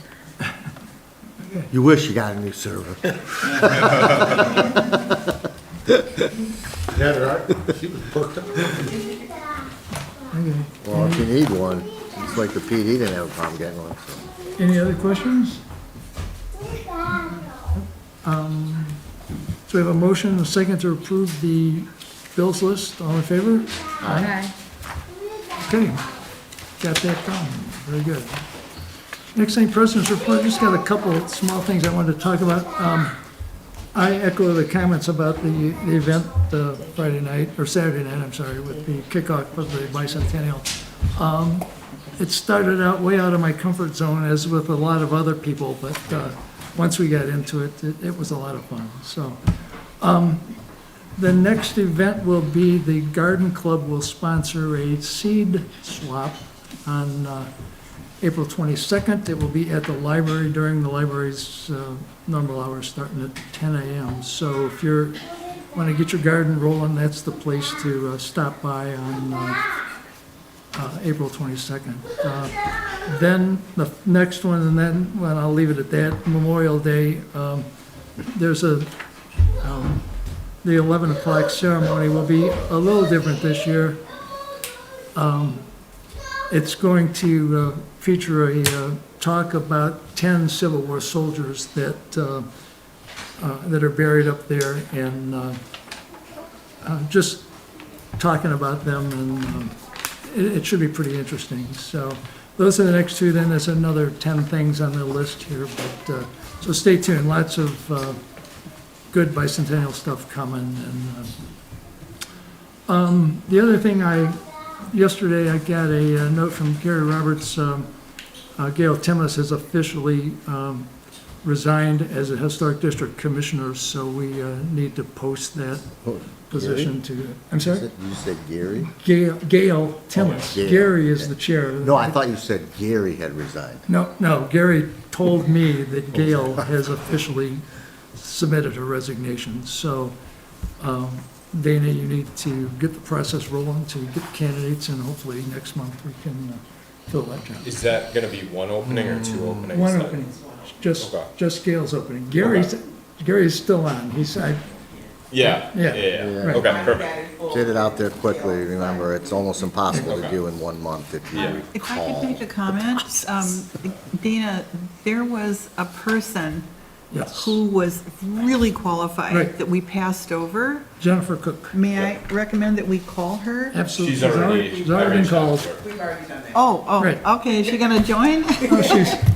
You wish you got a new server. Yeah, right. She was booked up. Okay. Well, if you need one, it's like the PD didn't have a problem getting one, so. Any other questions? So we have a motion and a second to approve the bills list. All in favor? Aye. Okay, got that done. Very good. Next thing, President's Report. Just got a couple of small things I wanted to talk about. I echo the comments about the event Friday night, or Saturday night, I'm sorry, with the kickoff of the bicentennial. It started out way out of my comfort zone, as with a lot of other people, but once we got into it, it was a lot of fun. So, the next event will be the Garden Club will sponsor a seed swap on April 22nd. It will be at the library during the library's normal hours, starting at 10 a.m. So if you want to get your garden rolling, that's the place to stop by on April 22nd. Then the next one, and then, well, I'll leave it at that, Memorial Day. There's the 11 o'clock ceremony will be a little different this year. It's going to feature a talk about 10 Civil War soldiers that are buried up there, and just talking about them, and it should be pretty interesting. So those are the next two. Then there's another 10 things on the list here, but so stay tuned. Lots of good bicentennial stuff coming. And the other thing, yesterday I got a note from Gary Roberts. Gail Timmis has officially resigned as a Historic District Commissioner, so we need to post that position to, I'm sorry? You said Gary? Gail Timmons. Gail, Gary is the chair. No, I thought you said Gary had resigned. No, Gary told me that Gail has officially submitted her resignation. So, Dana, you need to get the process rolling to get candidates, and hopefully next month we can fill that job. Is that gonna be one opening or two openings? One then? opening, Okay. just Gail's opening. Gary's still on. He's, Yeah, Yeah. Right. Okay, perfect. Get it out there quickly, remember, it's almost impossible to do in 1 month if you If I could recall. make a comment, Dana, there was a person yes, who was really qualified Right. that we passed over. Jennifer Cook. May I recommend that we call her? Absolutely. She's already. She's already been called. We've already done that. Oh, Right. okay, is she gonna join? No,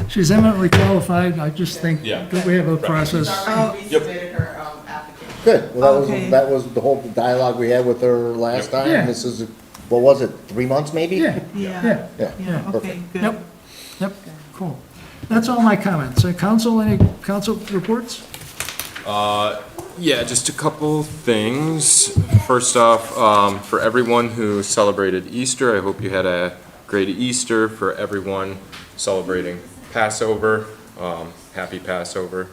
she's eminently qualified. I just think Yeah. that we have a process. She's already resubmitted her application. Good, well, Okay. that was the whole dialogue we had with her last time. Yeah. This is, what was it, 3 months maybe? Yeah, Yeah, yeah, Yeah, yeah, okay, perfect. good. yep, cool. That's all my comments. Council, any council reports? Yeah, just a couple things. First off, for everyone who celebrated Easter, I hope you had a great Easter. For everyone celebrating Passover, happy Passover.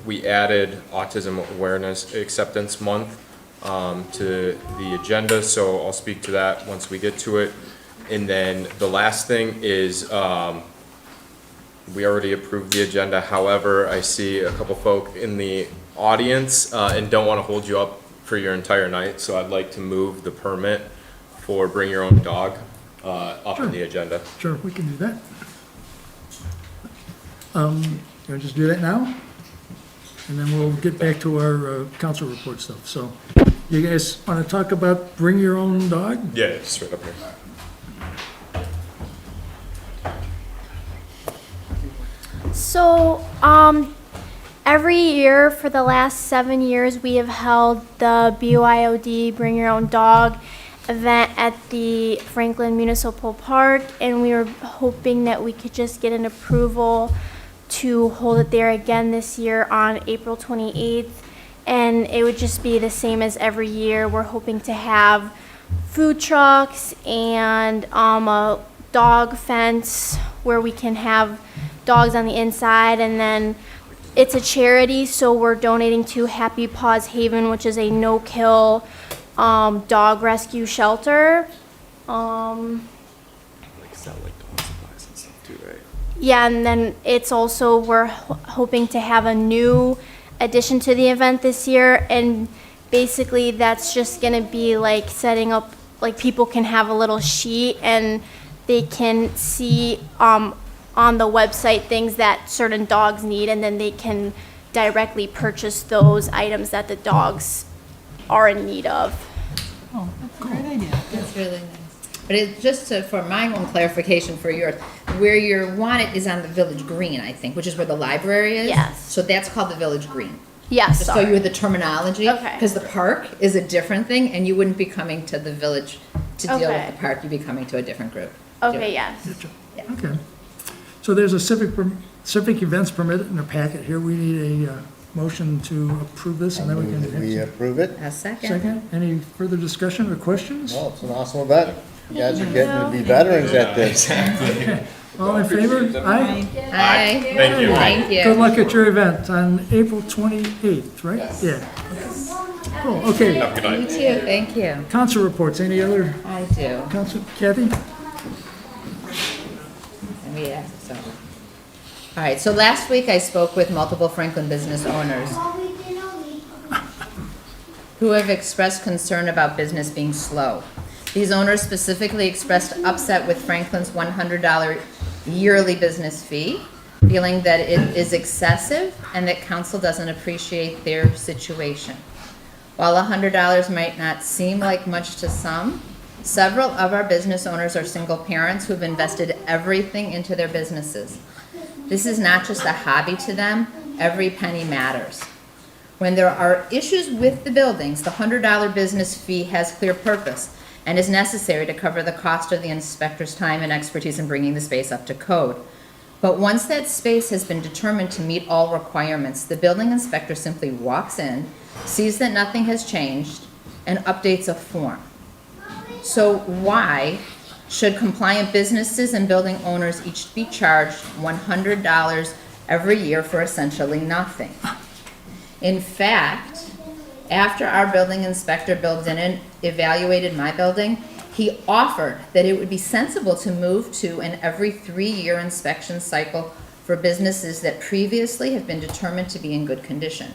We added Autism Awareness Acceptance Month to the agenda, so I'll speak to that once we get to it. And then the last thing is, we already approved the agenda. However, I see a couple folk in the audience and don't want to hold you up for your entire night, so I'd like to move the permit for Bring Your Own Dog up on the agenda. Sure, we can do that. You want to just do that now? And then we'll get back to our council report stuff. So, you guys want to talk about Bring Your Own Dog? Yeah, it's right up here. So, every year for the last 7 years, we have held the BYOD Bring Your Own Dog event at the Franklin Municipal Park, and we were hoping that we could just get an approval to hold it there again this year on April 28th. And it would just be the same as every year. We're hoping to have food trucks and a dog fence where we can have dogs on the inside, and then it's a charity, so we're donating to Happy Paws Haven, which is a no-kill dog rescue shelter. Yeah, and then it's also, we're hoping to have a new addition to the event this year, and basically that's just gonna be like setting up, like people can have a little sheet and they can see on the website things that certain dogs need, and then they can directly purchase those items that the dogs are in need of. Oh, that's a great idea. That's really nice. But it, just to, for my own clarification for yours, where you want it is on the Village Green, I think, which is where the library is. Yes. So that's called the Village Green. Yes, Just so sorry. you have the terminology. Okay. Because the park is a different thing, and you wouldn't be coming to the village to deal with Okay. the park, you'd be coming to a different group. to do Okay, it. yes. Okay. So there's a civic events permit in the packet here. We need a motion to approve this, and then we can have We some- approve it? A second. Second, any further discussion or questions? Well, it's an awesome event. You guys are getting to be veterans at this. All in favor? Aye. Hi. Thank you. Thank you. Good luck at your event on April 28th, right? Yeah. Cool, okay. Have a good You night. too, thank you. Council reports, any other I do. council, Kathy? And we asked, so. All right, so last week I spoke with multiple Franklin business owners who have expressed concern about business being slow. These owners specifically expressed upset with Franklin's $100 yearly business fee, feeling that it is excessive and that council doesn't appreciate their situation. While $100 might not seem like much to some, several of our business owners are single parents who have invested everything into their businesses. This is not just a hobby to them, every penny matters. When there are issues with the buildings, the $100 business fee has clear purpose and is necessary to cover the cost of the inspector's time and expertise in bringing the space up to code. But once that space has been determined to meet all requirements, the building inspector simply walks in, sees that nothing has changed, and updates a form. So why should compliant businesses and building owners each be charged $100 every year for essentially nothing? In fact, after our building inspector built in and evaluated my building, he offered that it would be sensible to move to an every 3-year inspection cycle for businesses that previously have been determined to be in good condition.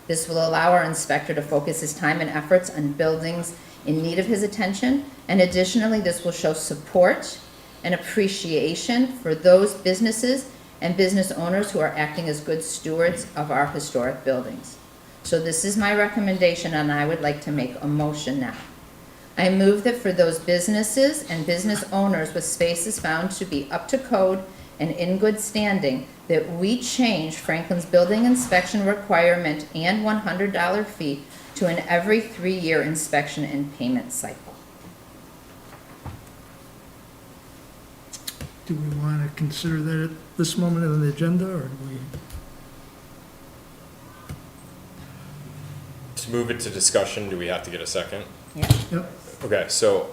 This will allow our inspector to focus his time and efforts on buildings in need of his attention, and additionally, this will show support and appreciation for those businesses and business owners who are acting as good stewards of our historic buildings. So this is my recommendation, and I would like to make a motion now. I move that for those businesses and business owners with spaces found to be up to code and in good standing, that we change Franklin's building inspection requirement and $100 fee to an every 3-year inspection and payment cycle. Do we want to consider that at this moment on the agenda, or do we? To move it to discussion, do we have to get a second? Yeah. Yep. Okay, so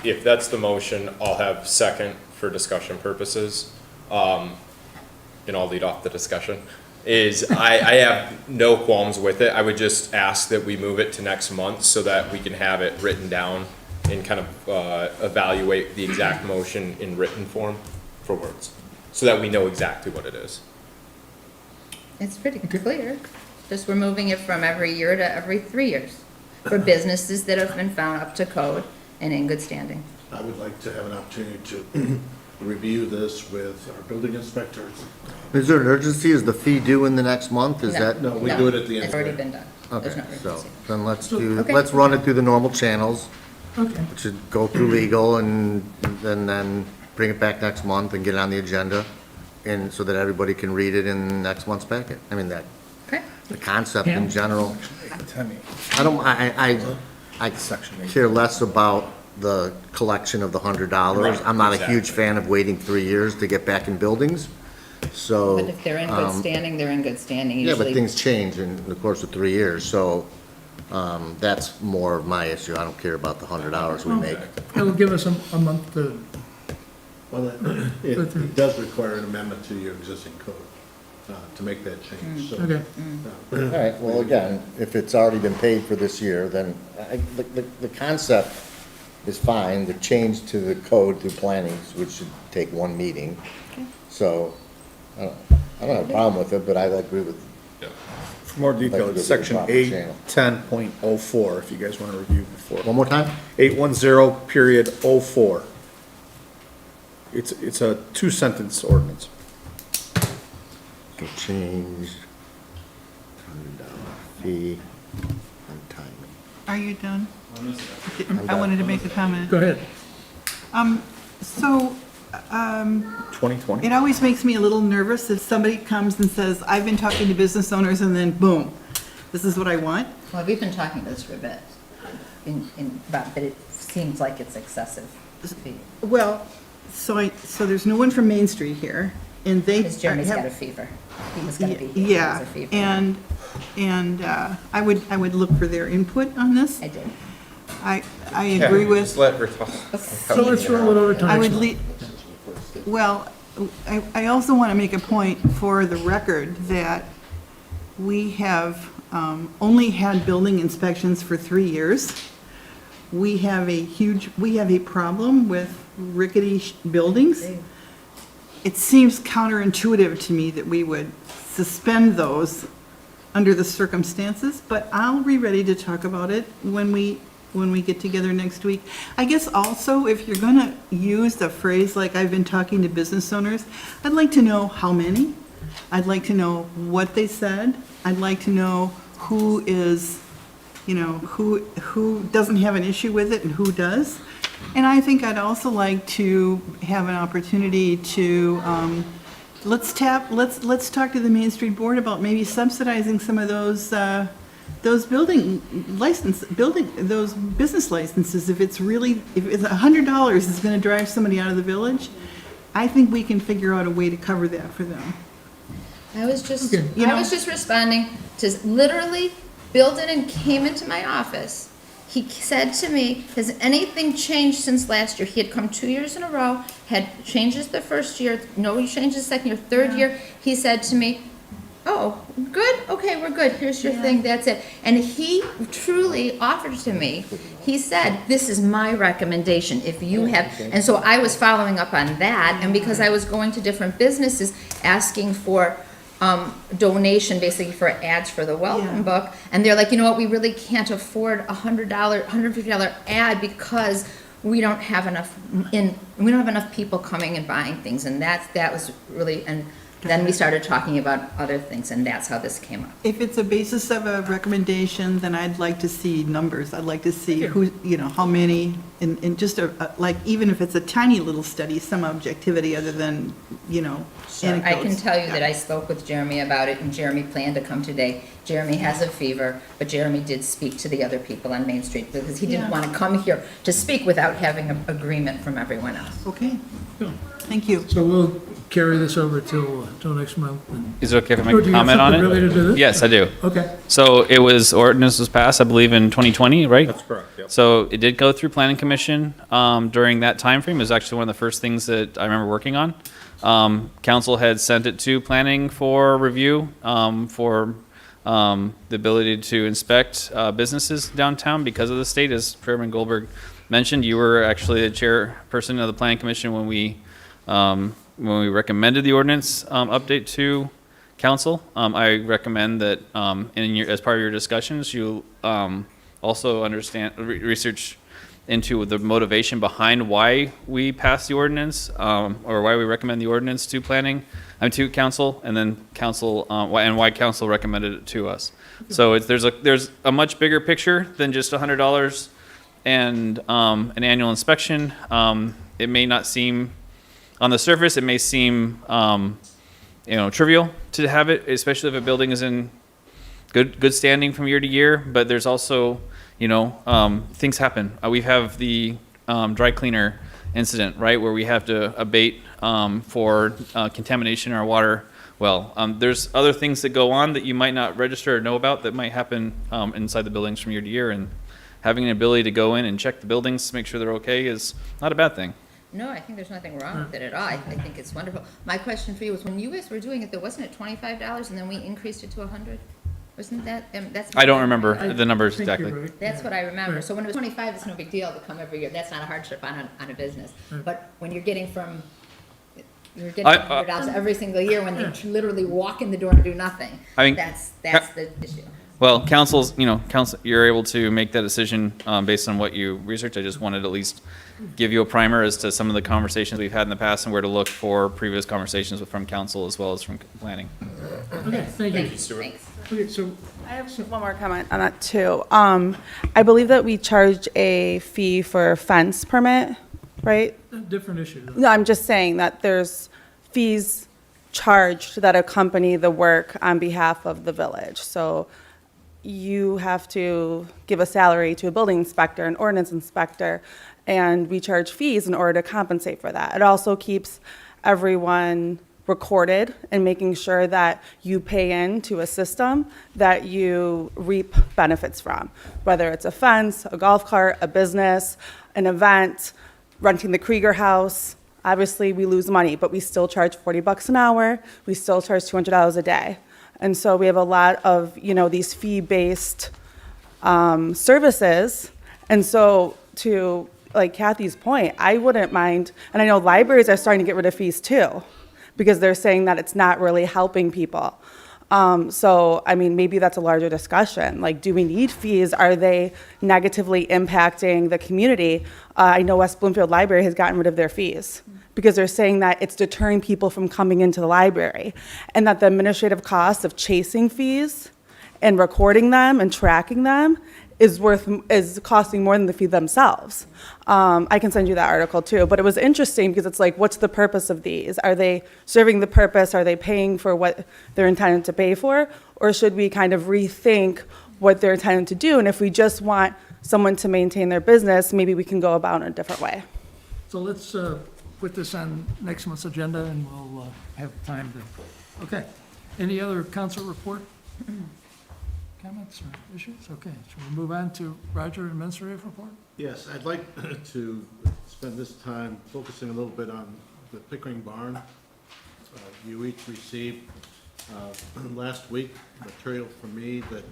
if that's the motion, I'll have second for discussion purposes. And I'll lead off the discussion. I have no qualms with it. I would just ask that we move it to next month so that we can have it written down and kind of evaluate the exact motion in written form for words, so that we know exactly what it is. It's pretty clear. Just we're moving it from every year to every 3 years for businesses that have been found up to code and in good standing. I would like to have an opportunity to review this with our building inspector. Is there an urgency? Is the fee due in the next month? Is No. that? No, we do it at the end. It's already been done. Okay, There's no so urgency. then let's Okay. let's run it through the normal channels, Okay. which should go through legal and then bring it back next month and get it on the agenda, and so that everybody can read it in next month's packet. I mean, Okay. the concept in Pam? general. I care less about the collection of the $100. Right, I'm not a huge exactly. fan of waiting 3 years to get back in buildings, so. But if they're in good standing, they're in good standing Yeah, but usually. things change in the course of 3 years, so, that's more of my issue. I don't care about the $100 we make. It'll give us a month to, Well, it does require an amendment to your existing code to make that change, so. okay. All right, well, again, if it's already been paid for this year, then the concept is fine. The change to the code through planning, which should take one meeting. So, I don't have a problem with it, but I agree with, For more detail, Like it's the section proper eight channel. 10.04, if you guys want to review before. one more time? 810.04. It's a 2-sentence ordinance. To change $100 fee and timing. Are you done? I wanted to make a comment. Go ahead. So, 2020? it always makes me a little nervous if somebody comes and says, I've been talking to business owners, and then boom, this is what I want. Well, we've been talking this for a bit, but it seems like it's excessive. Well, so there's no one from Main Street here, and they. Because Jeremy's have- got a fever. He was gonna be here. He Yeah, has a fever. and I would look for their input on this. I did. I agree with. Just let her talk. So let's roll it over to I next would month. leave, well, I also want to make a point for the record that we have only had building inspections for 3 years. We have a problem with rickety buildings. It seems counterintuitive to me that we would suspend those under the circumstances, but I'll be ready to talk about it when we get together next week. I guess also, if you're gonna use the phrase like I've been talking to business owners, I'd like to know how many. I'd like to know what they said. I'd like to know who is, who doesn't have an issue with it and who does. And I think I'd also like to have an opportunity to, let's talk to the Main Street Board about maybe subsidizing some of those those business licenses. If it's $100 is gonna drive somebody out of the village, I think we can figure out a way to cover that for them. I was just, Okay. You I know- was just responding to literally Bill and came into my office. He said to me, has anything changed since last year? He had come 2 years in a row, had changes the first year, no changes the second year, third year. He said to me, oh, good, okay, we're good, here's your thing, that's it. And he truly offered to me, he said, this is my recommendation, if you have, and so I was following up on that, and because I was going to different businesses asking for donation, basically for ads for the welcome Yeah. book, and they're like, you know what, we really can't afford $100, $150 ad because we don't have enough people coming and buying things, and that was really, and then we started talking about other things, and that's how this came up. If it's a basis of a recommendation, then I'd like to see numbers. I'd like to see who, you know, how many, and just like, even if it's a tiny little study, some objectivity other than, you know, I can anecdotes. tell you that I spoke with Jeremy about it, and Jeremy planned to come today. Jeremy has a fever, but Jeremy did speak to the other people on Main Street, because he didn't Yeah. want to come here to speak without having an agreement from everyone else. Okay, Cool. thank you. So we'll carry this over till next month. and- Is it okay if I Oh, make do a you have comment on it? something related to this? Yes, I do. Okay. So it was, ordinance was passed, I believe, in 2020, right? That's correct, yep. So it did go through planning commission during that time frame. It was actually one of the first things that I remember working on. Council had sent it to planning for review for the ability to inspect businesses downtown because of the state. As Chairman Goldberg mentioned, you were actually the chairperson of the planning commission when we recommended the ordinance update to council. I recommend that as part of your discussions, you also research into the motivation behind why we passed the ordinance, or why we recommend the ordinance to to council, and then council, and why council recommended it to us. So there's a much bigger picture than just $100 and an annual inspection. It may not seem, on the surface, it may seem trivial to have it, especially if a building is in good standing from year to year, but there's also, things happen. We have the dry cleaner incident, right, where we have to abate for contamination in our water well. There's other things that go on that you might not register or know about that might happen inside the buildings from year to year, and having an ability to go in and check the buildings to make sure they're okay is not a bad thing. No, I think there's nothing wrong with it at all. I think it's wonderful. My question for you was, when you guys were doing it, wasn't it $25 and then we increased it to $100? Wasn't that, that's. I don't remember the numbers I think you're exactly. right. That's what I remember. Right. So when it was 25, it's no big deal to come every year. That's not a hardship on a business. But when you're getting $100 every single year, when they literally walk in the door and do nothing, I mean, that's the issue. Well, council, you're able to make that decision based on what you research. I just wanted to at least give you a primer as to some of the conversations we've had in the past and where to look for previous conversations from council as well as from planning. Okay, thank you. Thanks. Okay, so, I have one more comment on that too. I believe that we charge a fee for a fence permit, right? a different issue, though. No, I'm just saying that there's fees charged that accompany the work on behalf of the village. So you have to give a salary to a building inspector, an ordinance inspector, and we charge fees in order to compensate for that. It also keeps everyone recorded and making sure that you pay into a system that you reap benefits from, whether it's a fence, a golf cart, a business, an event, renting the Krieger House. Obviously, we lose money, but we still charge $40 an hour. We still charge $200 a day. And so we have a lot of, these fee-based services. And so to, like Kathy's point, I wouldn't mind, and I know libraries are starting to get rid of fees too, because they're saying that it's not really helping people. So, maybe that's a larger discussion. Like, do we need fees? Are they negatively impacting the community? I know West Bloomfield Library has gotten rid of their fees because they're saying that it's deterring people from coming into the library, and that the administrative costs of chasing fees and recording them and tracking them is costing more than the fee themselves. I can send you that article too, but it was interesting because it's like, what's the purpose of these? Are they serving the purpose? Are they paying for what they're intended to pay for? Or should we kind of rethink what they're intended to do? And if we just want someone to maintain their business, maybe we can go about it in a different way. So let's put this on next month's agenda and we'll have time to, okay. Any other council report comments or issues? Okay, so we'll move on to Roger, administrative report. Yes, I'd like to spend this time focusing a little bit on the Pickering Barn. You each received last week material from me that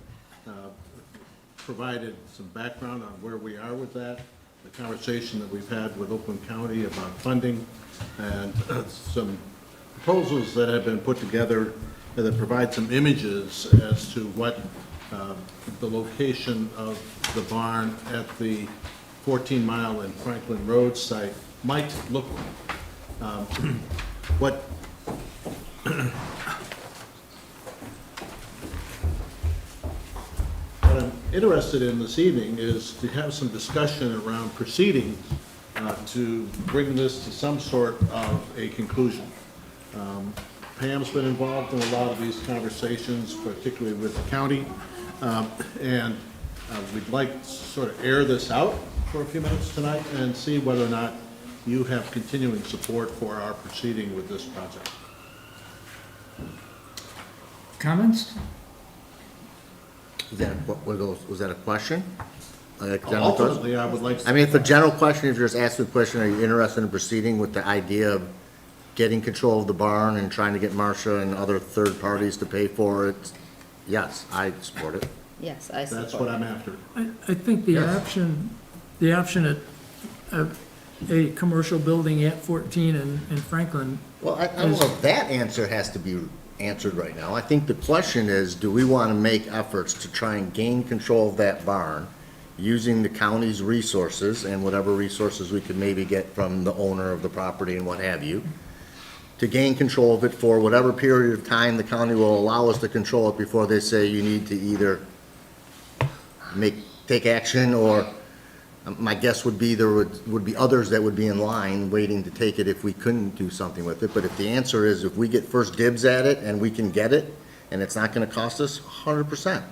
provided some background on where we are with that, the conversation that we've had with Oakland County about funding, and some proposals that have been put together that provide some images as to what the location of the barn at the 14 Mile and Franklin Road site might look like. What I'm interested in this evening is to have some discussion around proceedings to bring this to some sort of a conclusion. Pam's been involved in a lot of these conversations, particularly with the county, and we'd like to sort of air this out for a few minutes tonight and see whether or not you have continuing support for our proceeding with this project. Comments? Was that a question? Ultimately, I would like to. I mean, if the general question, if you're just asking the question, are you interested in proceeding with the idea of getting control of the barn and trying to get Marcia and other third parties to pay for it? Yes, I support it. Yes, I support. That's what I'm after. I think the option at a commercial building at 14 in Franklin. Well, I don't know if that answer has to be answered right now. I think the question is, do we want to make efforts to try and gain control of that barn using the county's resources and whatever resources we could maybe get from the owner of the property and what have you, to gain control of it for whatever period of time the county will allow us to control it before they say you need to either take action, or my guess would be there would be others that would be in line waiting to take it if we couldn't do something with it. But if the answer is if we get first dibs at it and we can get it and it's not going to cost us, 100%.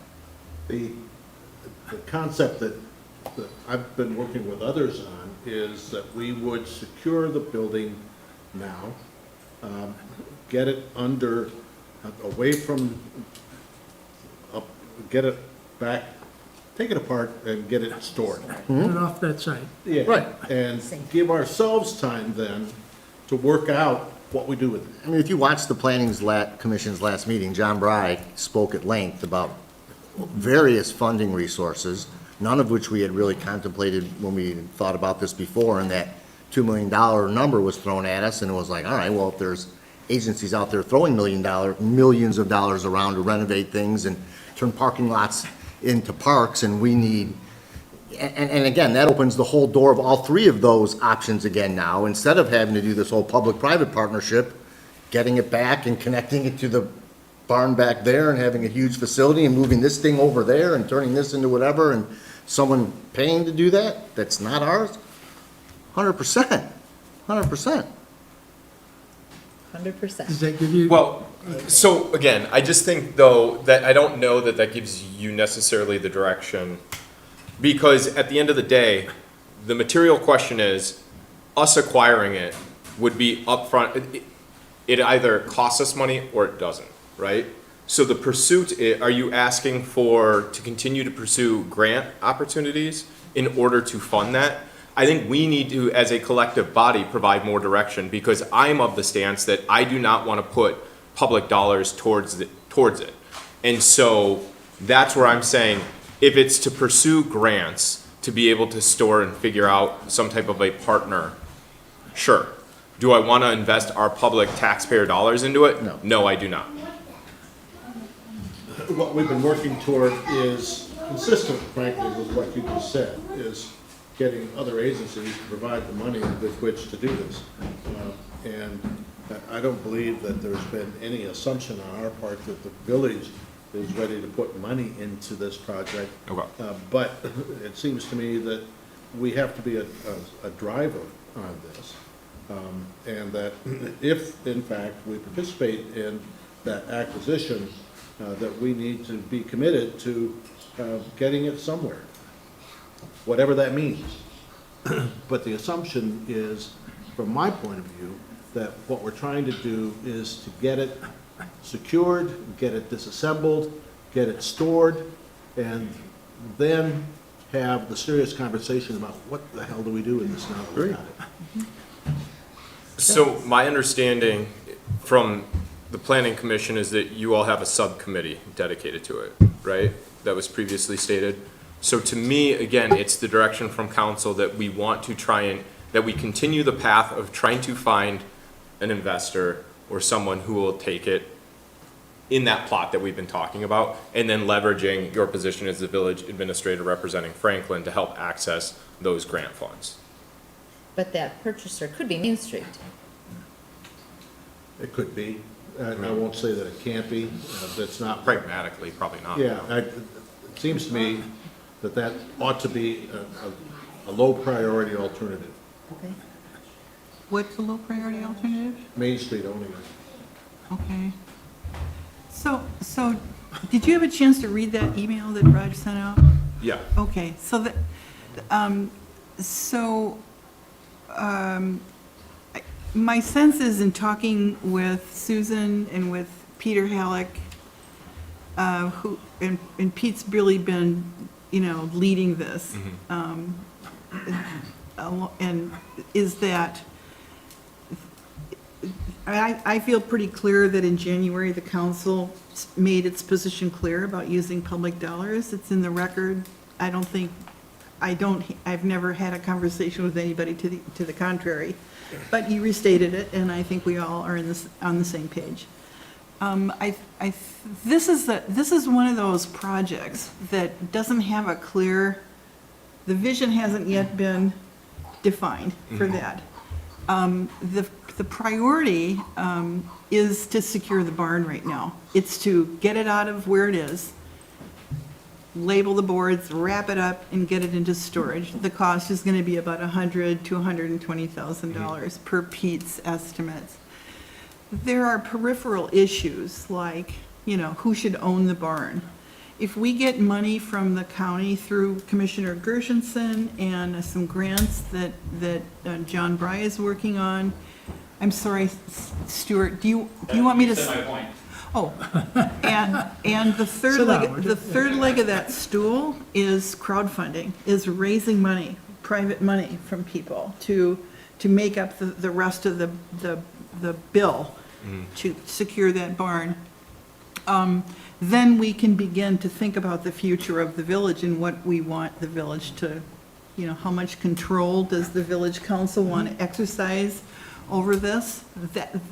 The concept that I've been working with others on is that we would secure the building now, get it away from, get it back, take it apart and get it stored. Get it off that site. Yeah. Right. And give ourselves time then to work out what we do with it. I mean, if you watch the Planning Commission's last meeting, John Bry spoke at length about various funding resources, none of which we had really contemplated when we thought about this before, and that $2 million number was thrown at us, and it was like, all right, well, if there's agencies out there throwing millions of dollars around to renovate things and turn parking lots into parks, and we need, and again, that opens the whole door of all three of those options again now, instead of having to do this whole public-private partnership, getting it back and connecting it to the barn back there and having a huge facility and moving this thing over there and turning this into whatever, and someone paying to do that, that's not ours, 100%, 100%. 100%. Does that give you? Well, so again, I just think though that I don't know that that gives you necessarily the direction, because at the end of the day, the material question is, us acquiring it would be upfront. It either costs us money or it doesn't, right? So the pursuit, are you asking to continue to pursue grant opportunities in order to fund that? I think we need to, as a collective body, provide more direction, because I'm of the stance that I do not want to put public dollars towards it. And so that's where I'm saying, if it's to pursue grants, to be able to store and figure out some type of a partner, sure. Do I want to invest our public taxpayer dollars into it? No. No, I do not. What we've been working toward is consistent, frankly, with what you just said, is getting other agencies to provide the money with which to do this. And I don't believe that there's been any assumption on our part that the village is ready to put money into this project. Okay. But it seems to me that we have to be a driver on this. And that if, in fact, we participate in that acquisition, that we need to be committed to getting it somewhere, whatever that means. But the assumption is, from my point of view, that what we're trying to do is to get it secured, get it disassembled, get it stored, and then have the serious conversation about what the hell do we do with this now that we got it. So my understanding from the planning commission is that you all have a subcommittee dedicated to it, right? That was previously stated. So to me, again, it's the direction from council that we want to try and, that we continue the path of trying to find an investor or someone who will take it in that plot that we've been talking about, and then leveraging your position as the village administrator representing Franklin to help access those grant funds. But that purchaser could be Main Street. It could be. I won't say that it can't be. That's not. Pragmatically, probably not. Yeah, it seems to me that that ought to be a low priority alternative. Okay. What's the low priority alternative? Main Street only. Okay. So, did you have a chance to read that email that Raj sent out? Yeah. Okay, so that, my sense is in talking with Susan and with Peter Halleck, and Pete's really been, leading this. And is that, I feel pretty clear that in January, the council made its position clear about using public dollars. It's in the record. I've never had a conversation with anybody to the contrary. But you restated it, and I think we all are on the same page. This is one of those projects that doesn't have a clear, the vision hasn't yet been defined for that. The priority is to secure the barn right now. It's to get it out of where it is, label the boards, wrap it up, and get it into storage. The cost is going to be about $100,000 to $120,000 per Pete's estimates. There are peripheral issues like, who should own the barn? If we get money from the county through Commissioner Gershenson and some grants that John Bry is working on, I'm sorry, Stuart, do you want me to? You said my point. Oh, and the third Sit leg, down. the third leg of that stool is crowdfunding, is raising money, private money from people to make up the rest of the bill to secure that barn. Then we can begin to think about the future of the village and what we want the village to, how much control does the village council want to exercise over this?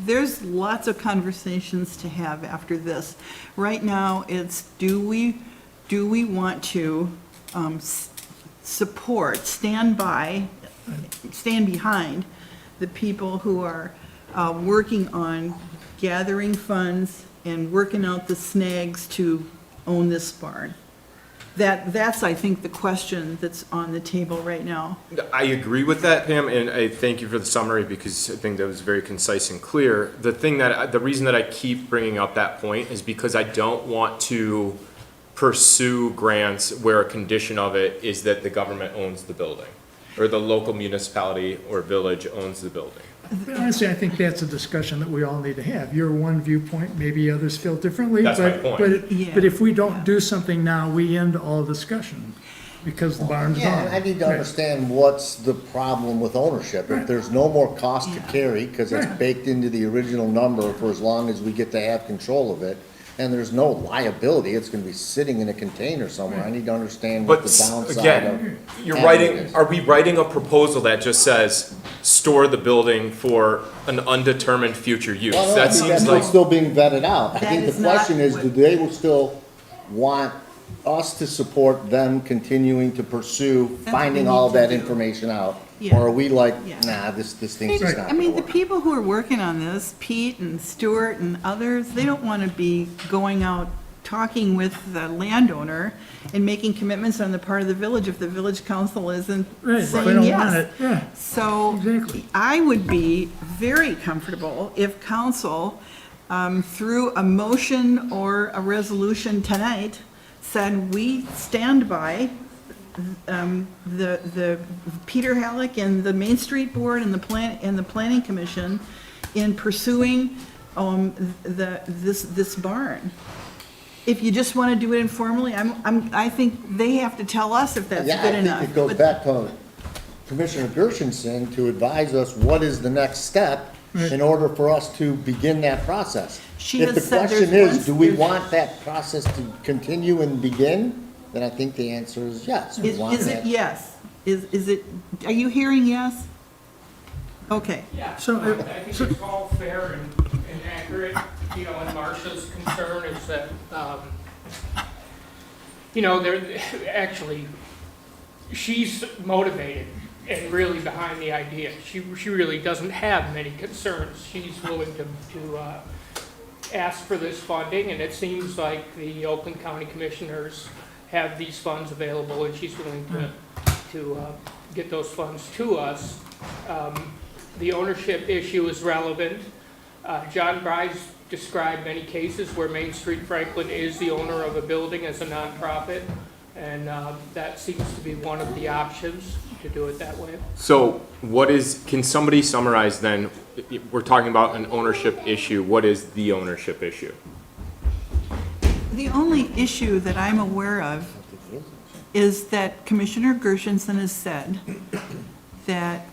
There's lots of conversations to have after this. Right now, it's do we want to support, stand behind the people who are working on gathering funds and working out the snags to own this barn? That's, I think, the question that's on the table right now. I agree with that, Pam, and I thank you for the summary because I think that was very concise and clear. The reason that I keep bringing up that point is because I don't want to pursue grants where a condition of it is that the government owns the building or the local municipality or village owns the building. Honestly, I think that's a discussion that we all need to have. Your one viewpoint, maybe others feel differently. That's my but- point. But if we don't do something now, we end all discussion because the barn's Yeah, gone. and I need to Right. understand what's the problem with ownership. If there's no more cost to carry, because it's Right. baked into the original number for as long as we get to have control of it, and there's no liability, it's gonna be sitting in a container somewhere. I need to understand what But the downside of. again, having are we writing a proposal that just says store the building for an undetermined future use? Well, no, I That think seems that's like, what's still being vetted out. I That think is the not question is, what- do they will still want us to support them continuing to pursue what finding we all need of to that do. information out? Yeah. Or are we like, Yeah. nah, this thing's just not I gonna mean, the work? people who are working on this, Pete and Stuart and others, they don't want to be going out talking with the landowner and making commitments on the part of the village if the village council isn't Right, if they saying don't want yes. it, yeah. So Exactly. I would be very comfortable if council, through a motion or a resolution tonight, said we stand by the Peter Halleck and the Main Street Board and the Planning Commission in pursuing, this barn. If you just want to do it informally, I think they have to tell us if that's Yeah, good I enough. think it goes But- back to Commissioner Gershenson to advise us what is the next step in order for us to begin that process. She If the has said question there's is, do we one- want that process to continue and begin, then I think the answer is yes. We want Is it that. yes? Is it, are you hearing yes? Okay. So, I think it's all fair and accurate, you know, and Marcia's concern is that, you know, actually, she's motivated and really behind the idea. She really doesn't have many concerns. She's willing to ask for this funding, and it seems like the Oakland County Commissioners have these funds available, and she's willing to get those funds to us. The ownership issue is relevant. John Bryce described many cases where Main Street Franklin is the owner of a building as a nonprofit, and that seems to be one of the options to do it that way. So can somebody summarize then, we're talking about an ownership issue, what is the ownership issue? The only issue that I'm aware of is that Commissioner Gershenson has said that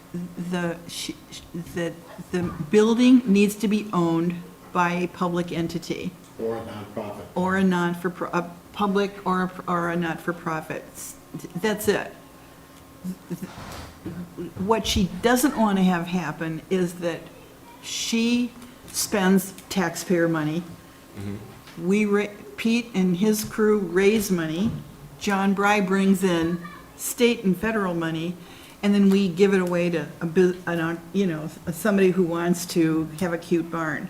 that the building needs to be owned by a public entity. Or a nonprofit. Or a public or a not-for-profit. That's it. What she doesn't want to have happen is that she spends taxpayer money. Pete and his crew raise money. John Bry brings in state and federal money, and then we give it away to somebody who wants to have a cute barn.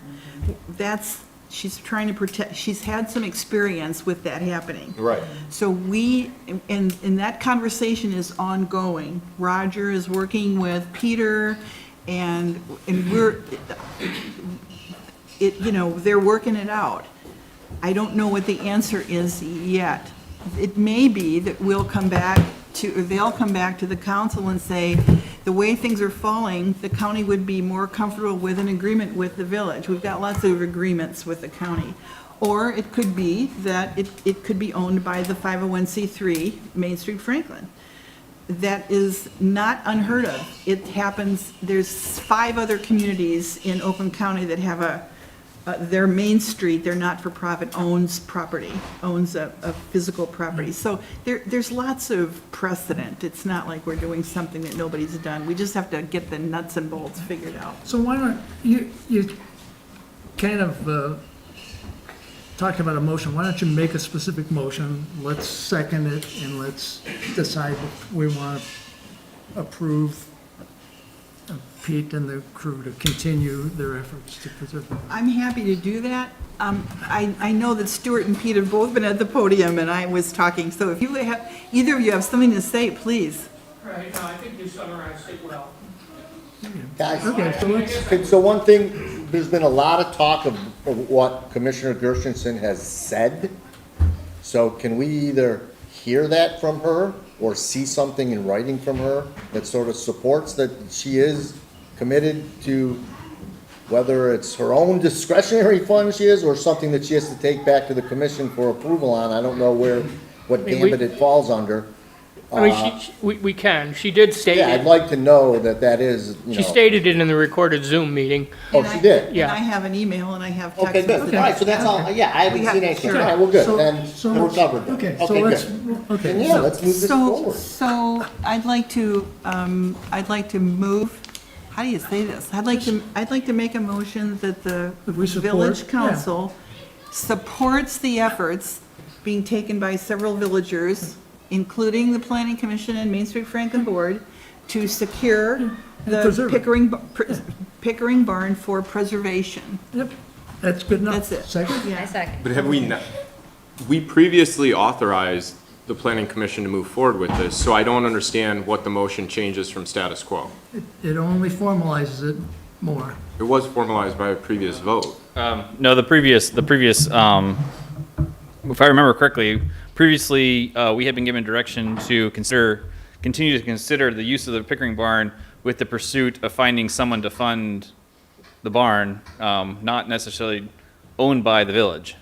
She's trying to protect, she's had some experience with that happening. Right. So and that conversation is ongoing. Roger is working with Peter, and they're working it out. I don't know what the answer is yet. It may be that they'll come back to the council and say, the way things are falling, the county would be more comfortable with an agreement with the village. We've got lots of agreements with the county. Or it could be that it could be owned by the 501c3 Main Street Franklin. That is not unheard of. It happens, there's 5 other communities in Oakland County that have their Main Street, their not-for-profit owns property, owns a physical property. So there's lots of precedent. It's not like we're doing something that nobody's done. We just have to get the nuts and bolts figured out. so why don't, you kind of talked about a motion, why don't you make a specific motion? Let's second it, and let's decide if we want to approve Pete and the crew to continue their efforts to preserve it. I'm happy to do that. I know that Stuart and Pete have both been at the podium, and I was talking, so if either of you have something to say, please. Right, no, I think you summarized it well. Guys, Okay, so let's, okay, so one thing, there's been a lot of talk of what Commissioner Gershenson has said. So can we either hear that from her or see something in writing from her that sort of supports that she is committed to, whether it's her own discretionary fund she is, or something that she has to take back to the commission for approval on? I don't know what gambit it falls under. I mean, we can. She did state Yeah, I'd it. like to know that that is, She stated it in the recorded Zoom meeting. Oh, she did? Yeah. And I have an email and I have text Okay, good. All messages. right, so that's all, yeah, I haven't We have- seen anything. sure. All right, well, good. So- Then so we're let's- covered then. okay, so Okay, let's, good. okay. Then, yeah, let's move this forward. So I'd like to move, how do you say this? I'd like to make a motion that the That we support, village yeah. council supports the efforts being taken by several villagers, including the Planning Commission and Main Street Franklin Board, to secure the preserve it. Pickering barn for preservation. Yep, that's good enough. That's it. Second? I second. But have we not, we previously authorized the planning commission to move forward with this, so I don't understand what the motion changes from status quo. It only formalizes it more. It was formalized by a previous vote. No, the previous if I remember correctly, previously, we had been given direction to continue to consider the use of the Pickering barn with the pursuit of finding someone to fund the barn, not necessarily owned by the village.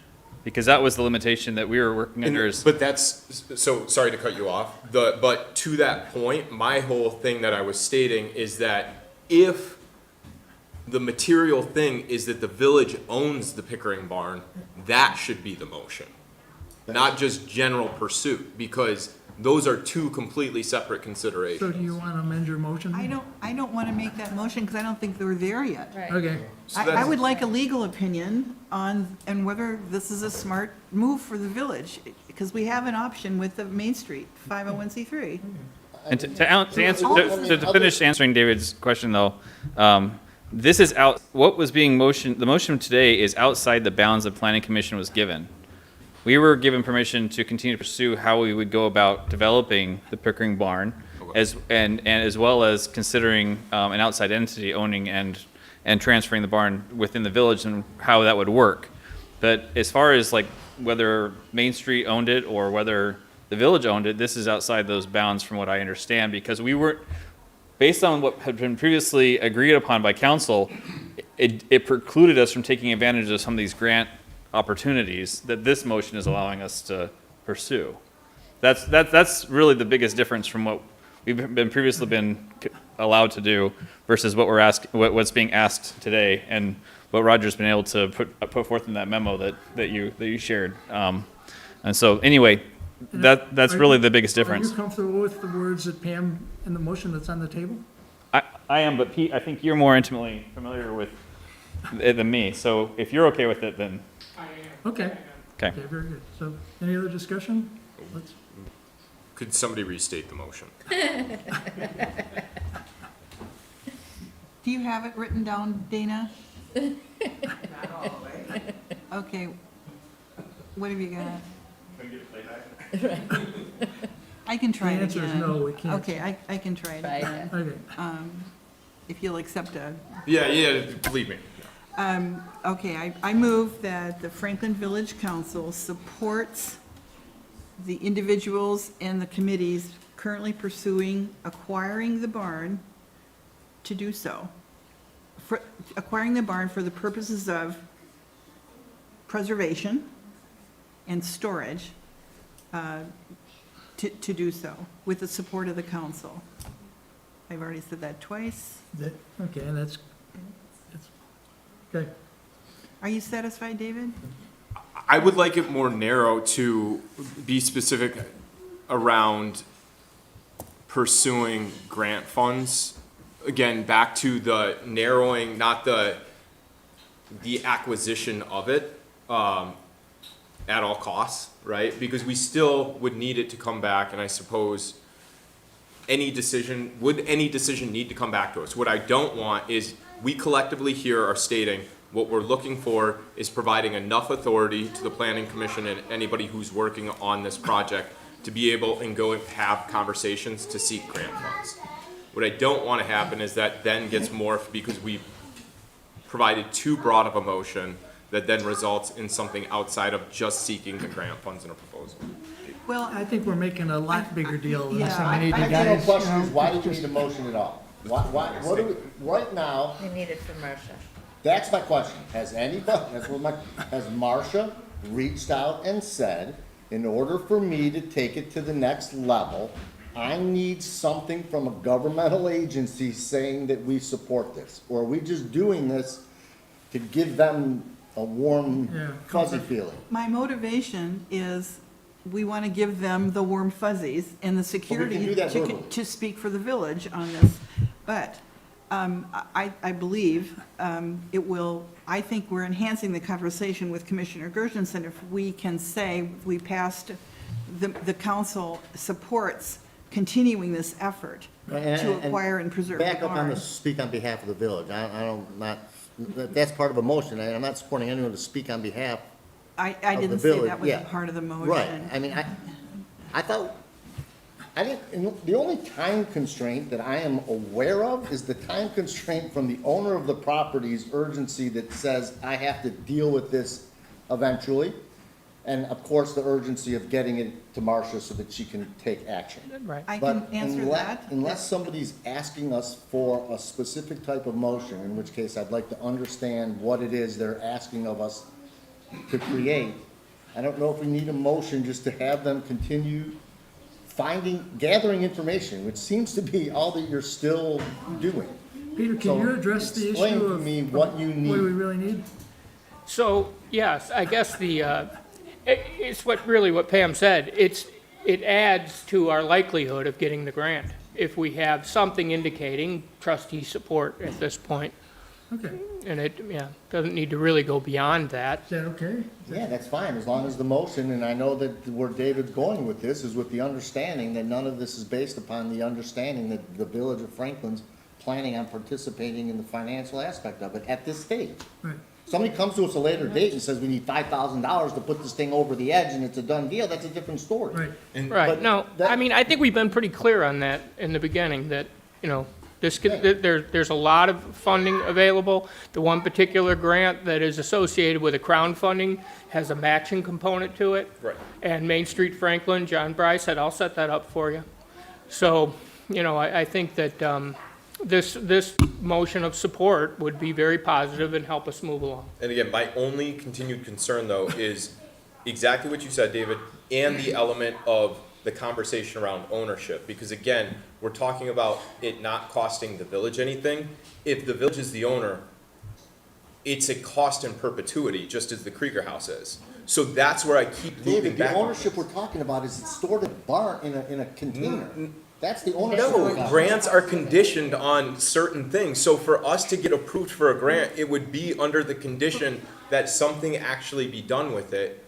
Because that was the limitation that we were working under. But that's, so, sorry to cut you off, but to that point, my whole thing that I was stating is that if the material thing is that the village owns the Pickering barn, that should be the motion. Not just general pursuit, because those are two completely separate So considerations. do you want to amend your motion? I don't want to make that motion because I don't think they're there yet. Okay, I would like a legal opinion on, and whether this is a smart move for the village, because we have an option with the Main Street 501c3. And to finish answering David's question, though, this is out, what was being the motion today is outside the bounds the planning commission was given. We were given permission to continue to pursue how we would go about developing the Pickering barn, as well as considering an outside entity owning and transferring the barn within the village and how that would work. But as far as like whether Main Street owned it or whether the village owned it, this is outside those bounds from what I understand, because we weren't, based on what had been previously agreed upon by council, it precluded us from taking advantage of some of these grant opportunities that this motion is allowing us to pursue. That's really the biggest difference from what we've been previously allowed to do versus what what's being asked today, and what Roger's been able to put forth in that memo that you shared. And so anyway, that's really the biggest difference. Are you comfortable with the words that Pam in the motion that's on the table? I am, but Pete, I think you're more intimately familiar with it than me. So if you're okay with it, then Okay. okay. Okay, very good. So, any other discussion? Could somebody restate the motion? Do you have it written down, Dana? Okay. What have you got? I can try it The again. answer is no, we can't. Okay, I can try it Try again. Okay. If you'll accept a. Yeah, believe me. Okay, I move that the Franklin Village Council supports the individuals and the committees currently pursuing acquiring the barn to do so. Acquiring the barn for the purposes of preservation and storage, to do so, with the support of the council. I've already said that twice. Okay, and that's, okay. Are you satisfied, David? I would like it more narrow to be specific around pursuing grant funds. Again, back to the narrowing, not the acquisition of it at all costs, right? Because we still would need it to come back, and I suppose any decision need to come back to us? What I don't want is we collectively here are stating what we're looking for is providing enough authority to the planning commission and anybody who's working on this project to be able and go and have conversations to seek grant funds. What I don't want to happen is that then gets morphed because we provided too broad of a motion that then results in something outside of just seeking the grant funds in a proposal. Well, I think we're making a lot bigger deal than Yeah, some need My to general guys. question is, why do we need a motion at all? What do we, right now, We need it for Marcia. that's my question. Has Marcia reached out and said, in order for me to take it to the next level, I need something from a governmental agency saying that we support this? Or are we just doing this to give them a warm, Yeah, fuzzy comfort. feeling? my motivation is we want to give them the warm fuzzies and the security do that verbally. to speak for the village on this. But I believe it will, I think we're enhancing the conversation with Commissioner Gershenson if we can say we passed, the council supports continuing this effort to acquire and preserve the Back up on the barn. speak on behalf of the village. That's part of a motion, and I'm not supporting anyone to speak on behalf. I of the didn't say village, that was yeah. a part of the motion. Right, I mean, I thought, the only time constraint that I am aware of is the time constraint from the owner of the property's urgency that says, I have to deal with this eventually. And of course, the urgency of getting it to Marcia so that she can take action. Right. I But can answer unless- that. Unless somebody's asking us for a specific type of motion, in which case I'd like to understand what it is they're asking of us to create. I don't know if we need a motion just to have them continue gathering information, which seems to be all that you're still doing. Peter, can So you address the explain issue to of me what you what do we need. really need? So, yes, I guess it's what Pam said. It adds to our likelihood of getting the grant if we have something indicating trustee support at this point. Okay, And it, doesn't need to really go beyond that. is that okay? Yeah, that's fine, as long as the motion, and I know that where David's going with this is with the understanding that none of this is based upon the understanding that the Village of Franklin's planning on participating in the financial aspect of it at this stage. Right. Somebody comes to us a later date and says we need $5,000 to put this thing over the edge and it's a done deal, that's a different story. Right. Right, But no, that- I mean, I think we've been pretty clear on that in the beginning, that, there's a lot of funding available. The one particular grant that is associated with a crowdfunding has a matching component to it. Right. And Main Street Franklin, John Bryce said, I'll set that up for you. So, I think that this motion of support would be very positive and help us move along. And again, my only continued concern, though, is exactly what you said, David, and the element of the conversation around ownership. Because again, we're talking about it not costing the village anything. If the village is the owner, it's a cost in perpetuity, just as the Krieger House is. So that's where I keep looping David, the back. on ownership we're talking about is it's stored in a barn in a container. That's the ownership. we're No, talking grants are conditioned on certain things. So for us to get approved for a grant, it would be under the condition that something actually be done with it.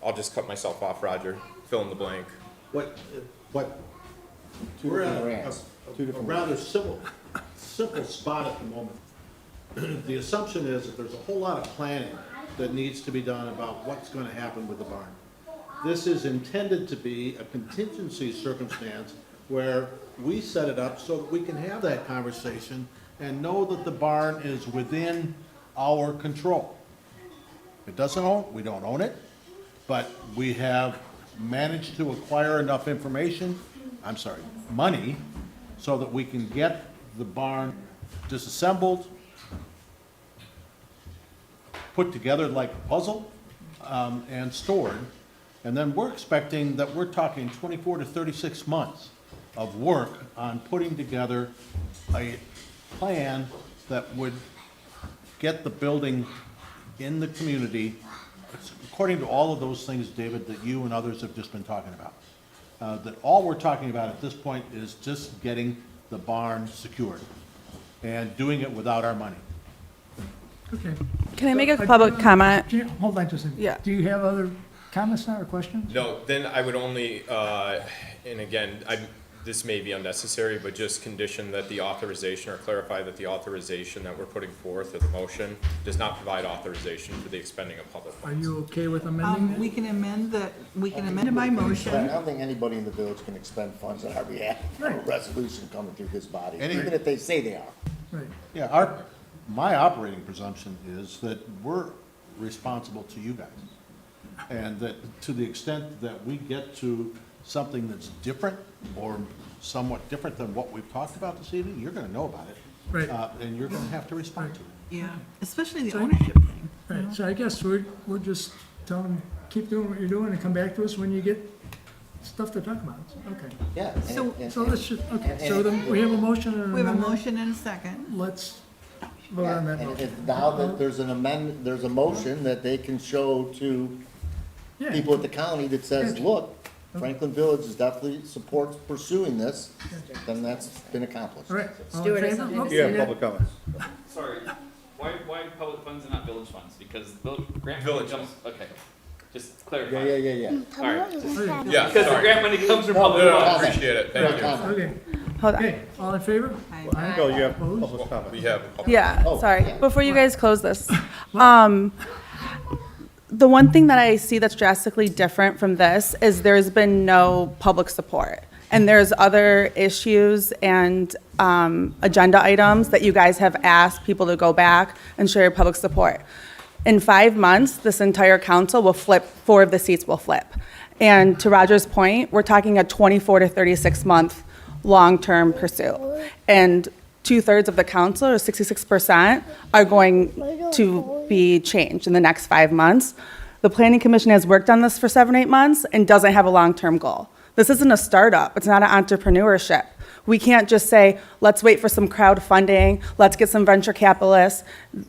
I'll just cut myself off, Roger. Fill in the blank. What, Two we're different at grants, two a different rather simple spot at the moment. The assumption is that there's a whole lot of planning that needs to be done about what's gonna happen with the barn. This is intended to be a contingency circumstance where we set it up so that we can have that conversation and know that the barn is within our control. It doesn't own, we don't own it, but we have managed to acquire enough money, so that we can get the barn disassembled, put together like a puzzle, and stored. And then we're expecting that we're talking 24 to 36 months of work on putting together a plan that would get the building in the community, according to all of those things, David, that you and others have just been talking about. That all we're talking about at this point is just getting the barn secured and doing it without our money. Okay. Can I make a public comment? Hold on just a second. Yeah. Do you have other comments now or questions? No, then I would only, and again, this may be unnecessary, but just condition that the authorization, or clarify that the authorization that we're putting forth, or the motion, does not provide authorization for the expending of public Are funds. you okay with amending We that? can amend that, we can amend my But I motion. don't think anybody in the village can expend funds on our behalf, or a Right. resolution coming through this body, Any- even if they say they are. Right. Yeah, my operating presumption is that we're responsible to you guys. And that to the extent that we get to something that's different or somewhat different than what we've talked about this evening, you're gonna know about it. Right. And you're gonna have to respond to it. Yeah, especially the So- ownership thing. Right, so I guess we're just telling them, keep doing what you're doing and come back to us when you get stuff to talk about. Okay. Yeah. So- So let's, okay, so then we have a motion and an We have a amendment. motion and a second. Let's vote on that And motion. if now that there's an amendment, there's a motion that they can show to Yeah. people at the county that says, look, Franklin Village is definitely supports pursuing this, then that's been accomplished. All right. All in Stuart has favor? something Oh, to You have we got- public comments. Sorry, why public funds and not village funds? Because grant Village money comes, okay, just Yeah, clarify. yeah. All right, Yeah, because the sorry. grant money comes from No, public no, I funds. appreciate it, thank you. Okay, Hold on. okay, all in favor? Aye. No, you have Opposed? public comment. We have. Yeah, Oh, sorry. yeah. Before you guys close this, the one thing that I see that's drastically different from this is there's been no public support. And there's other issues and agenda items that you guys have asked people to go back and show your public support. In 5 months, this entire council will flip, 4 of the seats will flip. And to Roger's point, we're talking a 24 to 36-month long-term pursuit. And 2/3 of the council, or 66%, are going to be changed in the next 5 months. The Planning Commission has worked on this for 7, 8 months and doesn't have a long-term goal. This isn't a startup. It's not an entrepreneurship. We can't just say, let's wait for some crowdfunding, let's get some venture capitalists.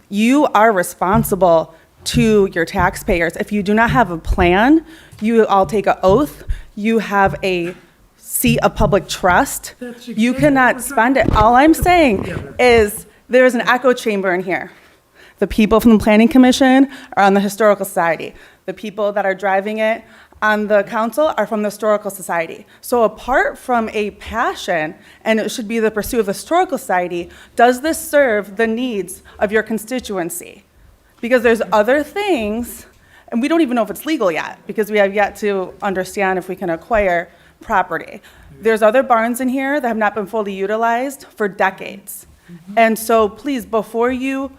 You are responsible to your taxpayers. If you do not have a plan, you all take an oath, you have a seat of public trust, That's you exactly cannot what we're spend it. All I'm saying is there's an echo chamber in here. The people from the Planning Commission are on the Historical Society. The people that are driving it on the council are from the Historical Society. So apart from a passion, and it should be the pursuit of the Historical Society, does this serve the needs of your constituency? Because there's other things, and we don't even know if it's legal yet, because we have yet to understand if we can acquire property. There's other barns in here that have not been fully utilized for decades. And so please, before you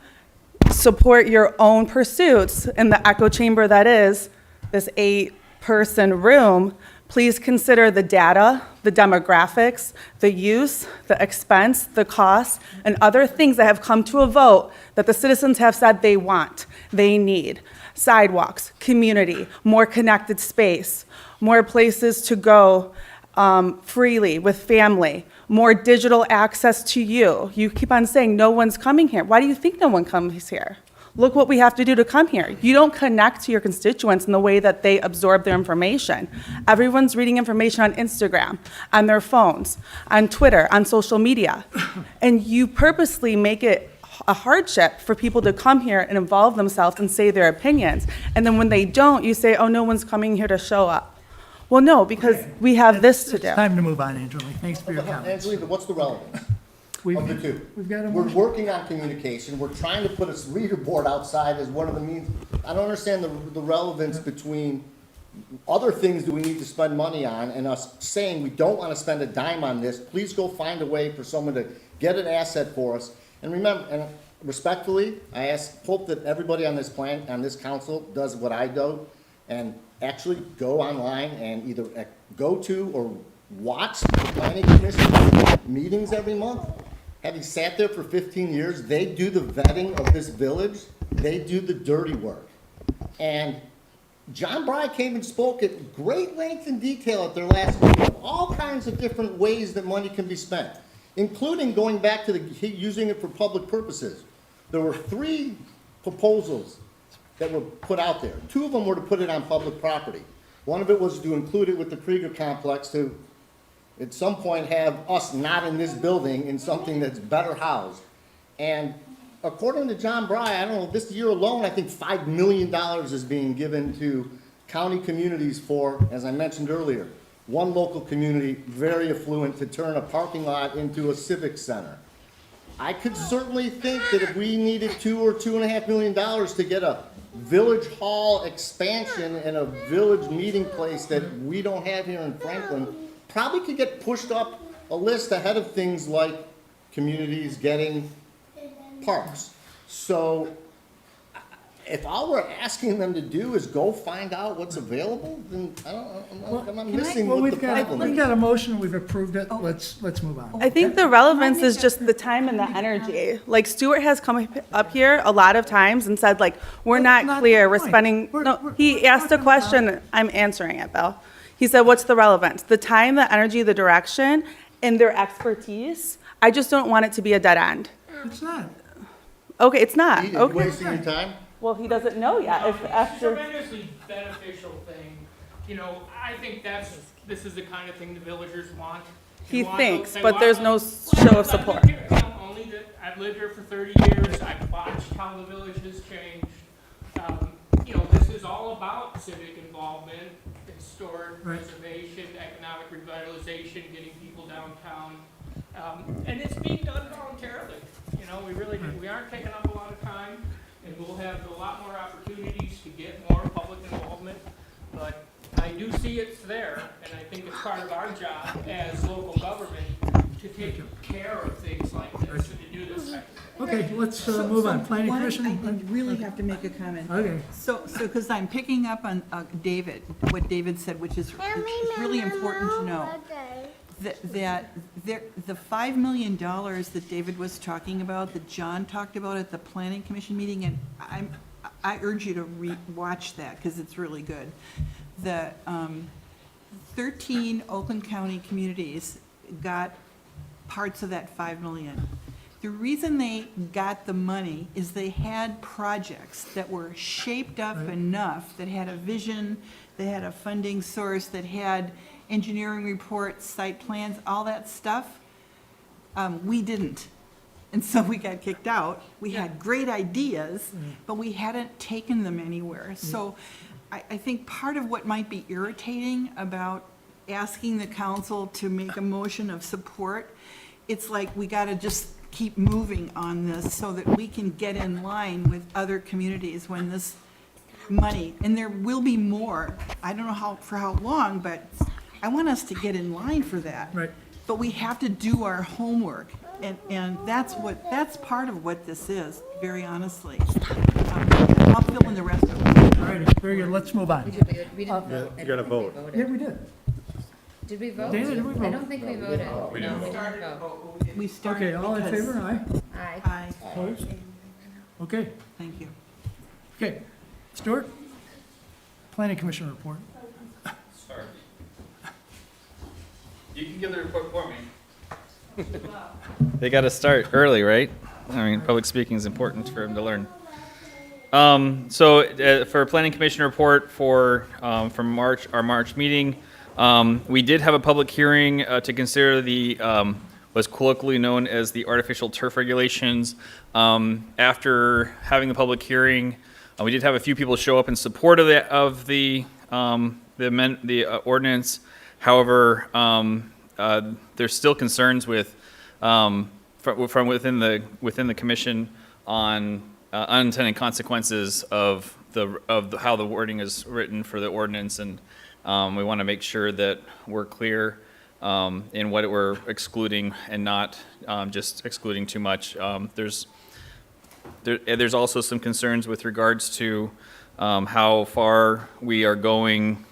support your own pursuits in the echo chamber that is this 8-person room, please consider the data, the demographics, the use, the expense, the costs, and other things that have come to a vote that the citizens have said they want, they need. Sidewalks, community, more connected space, more places to go freely with family, more digital access to you. You keep on saying no one's coming here. Why do you think no one comes here? Look what we have to do to come here. You don't connect to your constituents in the way that they absorb their information. Everyone's reading information on Instagram, on their phones, on Twitter, on social media. And you purposely make it a hardship for people to come here and involve themselves and say their opinions. And then when they don't, you say, oh, no one's coming here to show up. Well, no, because we have this to do. Time to move on, Angelina. Thanks for your comments. Angelina, what's the relevance We've- of the two? We've got a We're motion. working on communication, we're trying to put a reader board outside as one of the means. I don't understand the relevance between other things that we need to spend money on and us saying we don't want to spend a dime on this. Please go find a way for someone to get an asset for us. And remember, and respectfully, hope that everybody on this council does what I do and actually go online and either go to or watch the planning commission meetings every month. Having sat there for 15 years, they do the vetting of this village. They do the dirty work. And John Bry came and spoke at great length and detail at their last meeting of all kinds of different ways that money can be spent, including going back to using it for public purposes. There were 3 proposals that were put out there. 2 of them were to put it on public property. One of it was to include it with the Krieger complex to, at some point, have us not in this building in something that's better housed. And according to John Bry, I don't know, this year alone, I think $5 million is being given to county communities for, as I mentioned earlier, one local community, very affluent, to turn a parking lot into a civic center. I could certainly think that if we needed $2 or $2.5 million to get a village hall expansion and a village meeting place that we don't have here in Franklin, probably could get pushed up a list ahead of things like communities getting parks. So if all we're asking them to do is go find out what's available, then I'm missing what the problem We've is. got a motion, we've approved it, let's move on. I think the relevance is just the time and the energy. Like Stuart has come up here a lot of times and said, like, we're That's not not clear, the we're point. spending, no, he asked a question, I'm answering it, Bill. He said, what's the relevance? The time, the energy, the direction, and their expertise. I just don't want it to be a dead end. It's not. Okay, it's not, Are you okay. wasting your time? Well, he doesn't know yet, if It's a after, tremendously beneficial thing. You know, I think this is the kind of thing the villagers want. They he want thinks, they but want there's no show of support. I've lived here for 30 years, I've watched how the village has changed. You know, this is all about civic involvement, historic Right. preservation, economic revitalization, getting people downtown. And it's being done voluntarily. You know, we aren't taking up a lot of time, and we'll have a lot more opportunities to get more public involvement. But I do see it's there, and I think it's part of our job as local government to take care of things like this and to do this type of thing. Okay, let's move on. Planning One, Commission? I really have to make a comment. Okay. So, because I'm picking up on David, what David said, which is really important to know. That the $5 million that David was talking about, that John talked about at the Planning Commission meeting, and I urge you to watch that, because it's really good. The 13 Oakland County communities got parts of that $5 million. The reason they got the money is they had projects that were shaped up enough, that had a vision, that had a funding source, that had engineering reports, site plans, all that stuff. We didn't. And so we got kicked out. We had great ideas, but we hadn't taken them anywhere. So I think part of what might be irritating about asking the council to make a motion of support, it's like we got to just keep moving on this so that we can get in line with other communities when this money, and there will be more, I don't know for how long, but I want us to get in line for that. Right. But we have to do our homework, and that's part of what this is, very honestly. I'll fill in the rest of it. All right, very good, let's move on. We didn't vote. You gotta vote. Yeah, we did. Did we vote? Dana, did we I vote? don't think we voted. No, we didn't vote. We started Okay, all in because- favor, aye? Aye. Aye, Opposed? Okay, thank you. okay. Stuart? Planning Commission report. Sorry. You can give the report for me. They got to start early, right? I mean, public speaking is important for them to learn. For Planning Commission report for March, our March meeting, we did have a public hearing to consider the what's colloquially known as the artificial turf regulations. After having the public hearing, we did have a few people show up in support of the ordinance. However, there's still concerns with from within the commission on unintended consequences of how the wording is written for the ordinance, and we want to make sure that we're clear in what we're excluding and not just excluding too much. There's also some concerns with regards to how far we are going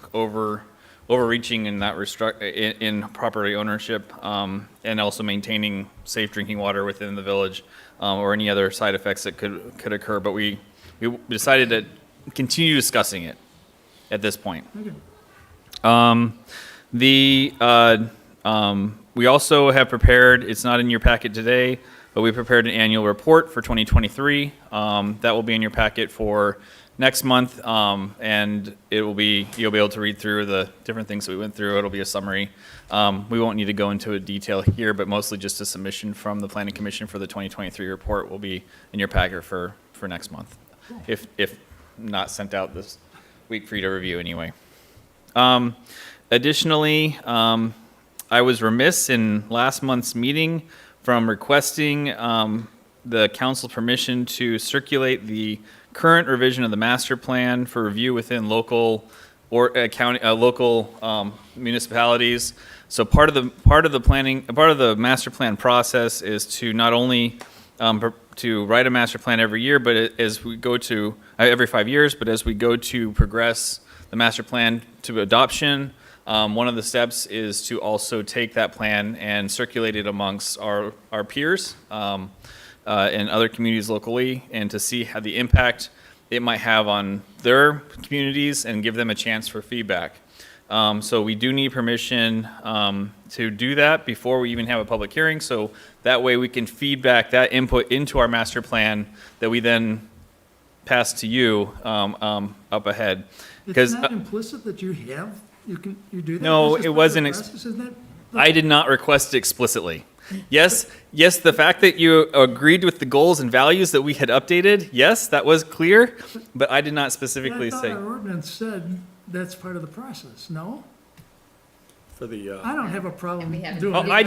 overreaching in that in property ownership, and also maintaining safe drinking water within the village, or any other side effects that could occur. But we decided to continue discussing it at this point. We also have prepared, it's not in your packet today, but we prepared an annual report for 2023. That will be in your packet for next month, and you'll be able to read through the different things that we went through. It'll be a summary. We won't need to go into a detail here, but mostly just a submission from the Planning Commission for the 2023 report will be in your packet for next month, if not sent out this week for you to review anyway. Additionally, I was remiss in last month's meeting from requesting the council permission to circulate the current revision of the master plan for review within local or local municipalities. So part of the master plan process is to not only to write a master plan every year, but as we go to every 5 years, but as we go to progress the master plan to adoption, one of the steps is to also take that plan and circulate it amongst our peers and other communities locally, and to see how the impact it might have on their communities and give them a chance for feedback. So we do need permission to do that before we even have a public hearing, so that way we can feedback that input into our master plan that we then pass to you up ahead. It's not implicit that you do that? No, This is it part of the wasn't process, isn't it? I did not request it explicitly. Yes, the fact that you agreed with the goals and values that we had updated, yes, that was clear, but I did not specifically But I say. thought our ordinance said that's part of the process, no? For the, I don't have a problem doing Oh, it. I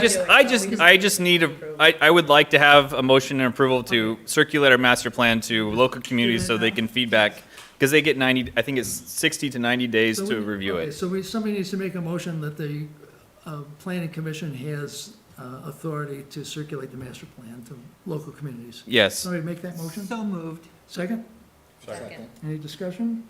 just need I would like to have a motion and approval to circulate our master plan to local communities so they can feedback, because they get 90, I think it's 60 to 90 days So to we- review okay, it. So somebody needs to make a motion that the planning commission has authority to circulate the master plan to local communities. Yes. Somebody make that motion? So moved. Second? Second. Any discussion?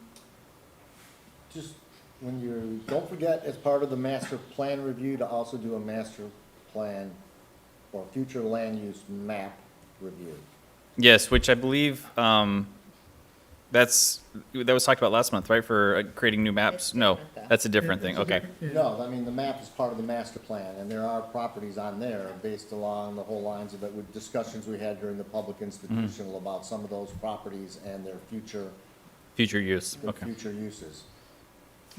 Just when don't forget, as part of the master plan review, to also do a master plan or future land use map review. Yes, which I believe, that was talked about last month, right, for creating new maps? No, that's a different thing, okay. No, I mean, the map is part of the master plan, and there are properties on there based along the whole lines of it, with discussions we had during the public institutional about some of those properties and their future, Future use, their okay, future uses.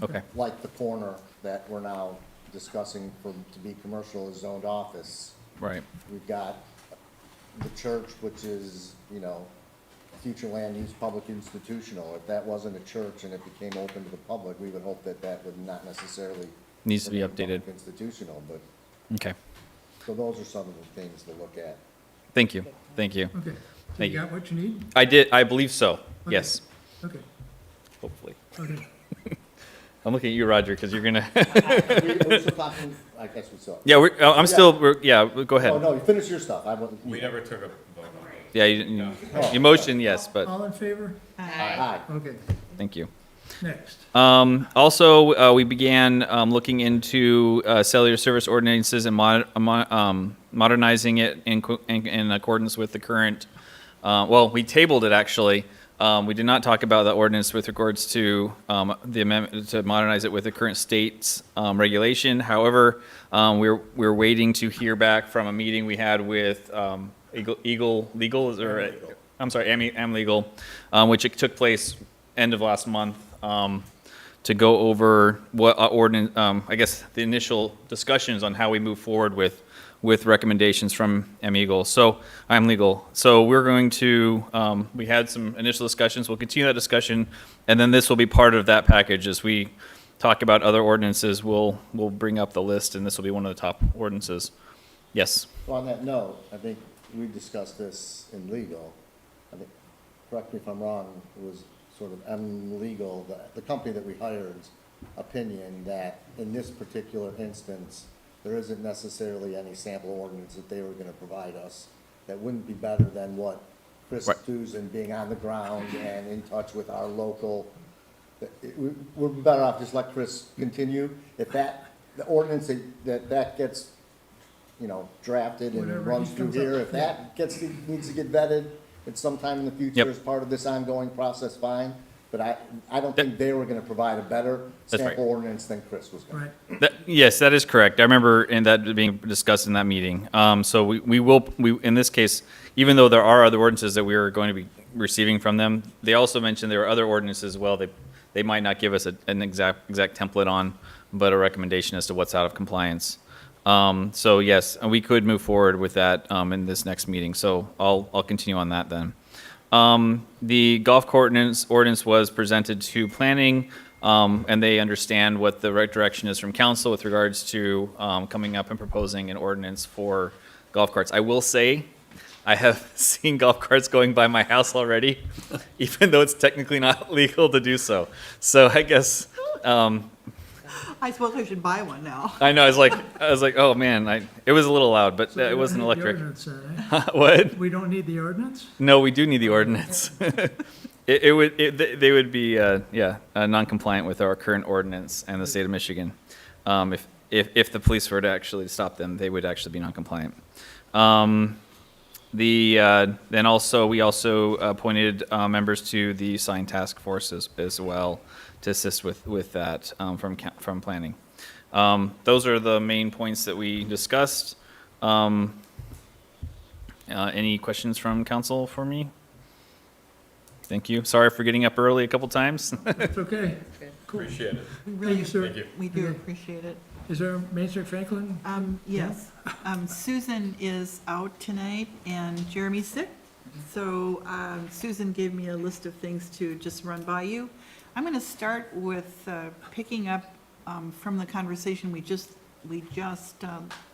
okay. Like the corner that we're now discussing to be commercial zoned office. Right. We've got the church, which is, future land use public institutional. If that wasn't a church and it became open to the public, we would hope that that would not necessarily. Needs to be remain updated. public Institutional, but, Okay, so those are some of the things to look at. thank you, thank you. Okay. So Thank you you. got what you need? I believe so, Okay. yes, Okay, hopefully. okay. I'm looking at you, Roger, because you're gonna, We're still talking, I guess we still. yeah, go ahead. Oh, no, you finish your stuff. We never took a vote on it. Yeah, emotion, yes, but, All in favor? Aye. Okay, thank you. next. Also, we began looking into cellular service ordinances and modernizing it in accordance with the current, well, we tabled it actually. We did not talk about the ordinance with regards to the amendment to modernize it with the current state's regulation. However, we're waiting to hear back from a meeting we had with Eagle Legal, I'm sorry, Am Legal, which it took place end of last month, to go over what ordinance, I guess, the initial discussions on how we move forward with recommendations from Am Legal. So we're going to, we had some initial discussions. We'll continue that discussion, and then this will be part of that package. As we talk about other ordinances, we'll bring up the list, and this will be one of the top ordinances. Yes. So on that note, I think we discussed this in legal. I think, correct me if I'm wrong, it was sort of M Legal, the company that we hired's opinion that in this particular instance, there isn't necessarily any sample ordinance that they were gonna provide us that wouldn't be better than what Chris Right. Susan being on the ground and in touch with our local, we're better off just let Chris continue. If the ordinance that gets, drafted and Whatever runs he through comes up here, with, if that needs to get vetted at some time in the future Yep. as part of this ongoing process, fine. But I don't think they were gonna provide a better That's right. sample ordinance than Chris was gonna. Right, Yes, that is correct. I remember that being discussed in that meeting. So we will, in this case, even though there are other ordinances that we are going to be receiving from them, they also mentioned there are other ordinances as well. They might not give us an exact template on, but a recommendation as to what's out of compliance. So yes, and we could move forward with that in this next meeting. So I'll continue on that then. The golf court ordinance was presented to planning, and they understand what the right direction is from council with regards to coming up and proposing an ordinance for golf carts. I will say, I have seen golf carts going by my house already, even though it's technically not legal to do so. So I guess, I suppose I should buy one now. I know, I was like, oh man, it was a little loud, but So we it don't wasn't need the electric. ordinance then, eh? What? We don't need the ordinance? No, we do need the ordinance. They would be, non-compliant with our current ordinance and the state of Michigan. If the police were to actually stop them, they would actually be non-compliant. Then also, we also appointed members to the sign task force as well to assist with that from planning. Those are the main points that we discussed. Any questions from council for me? Thank you. Sorry for getting up early a couple times. That's okay. Cool. Appreciate it. We really, sir. Thank you. we do Okay. appreciate it. Is there Main Street Franklin? Yes. Susan is out tonight and Jeremy's sick. So Susan gave me a list of things to just run by you. I'm going to start with picking up from the conversation we just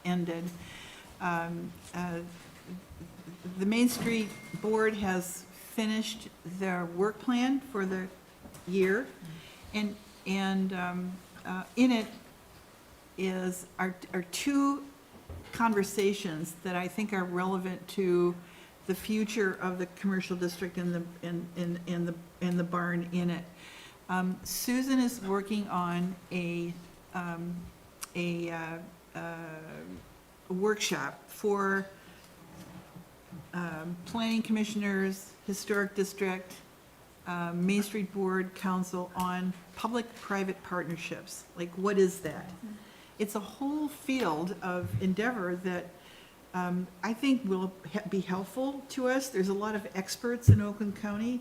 ended. The Main Street Board has finished their work plan for the year, and in it are two conversations that I think are relevant to the future of the commercial district and the barn in it. Susan is working on a workshop for planning commissioners, historic district, Main Street Board, council on public-private partnerships. Like, what is that? It's a whole field of endeavor that I think will be helpful to us. There's a lot of experts in Oakland County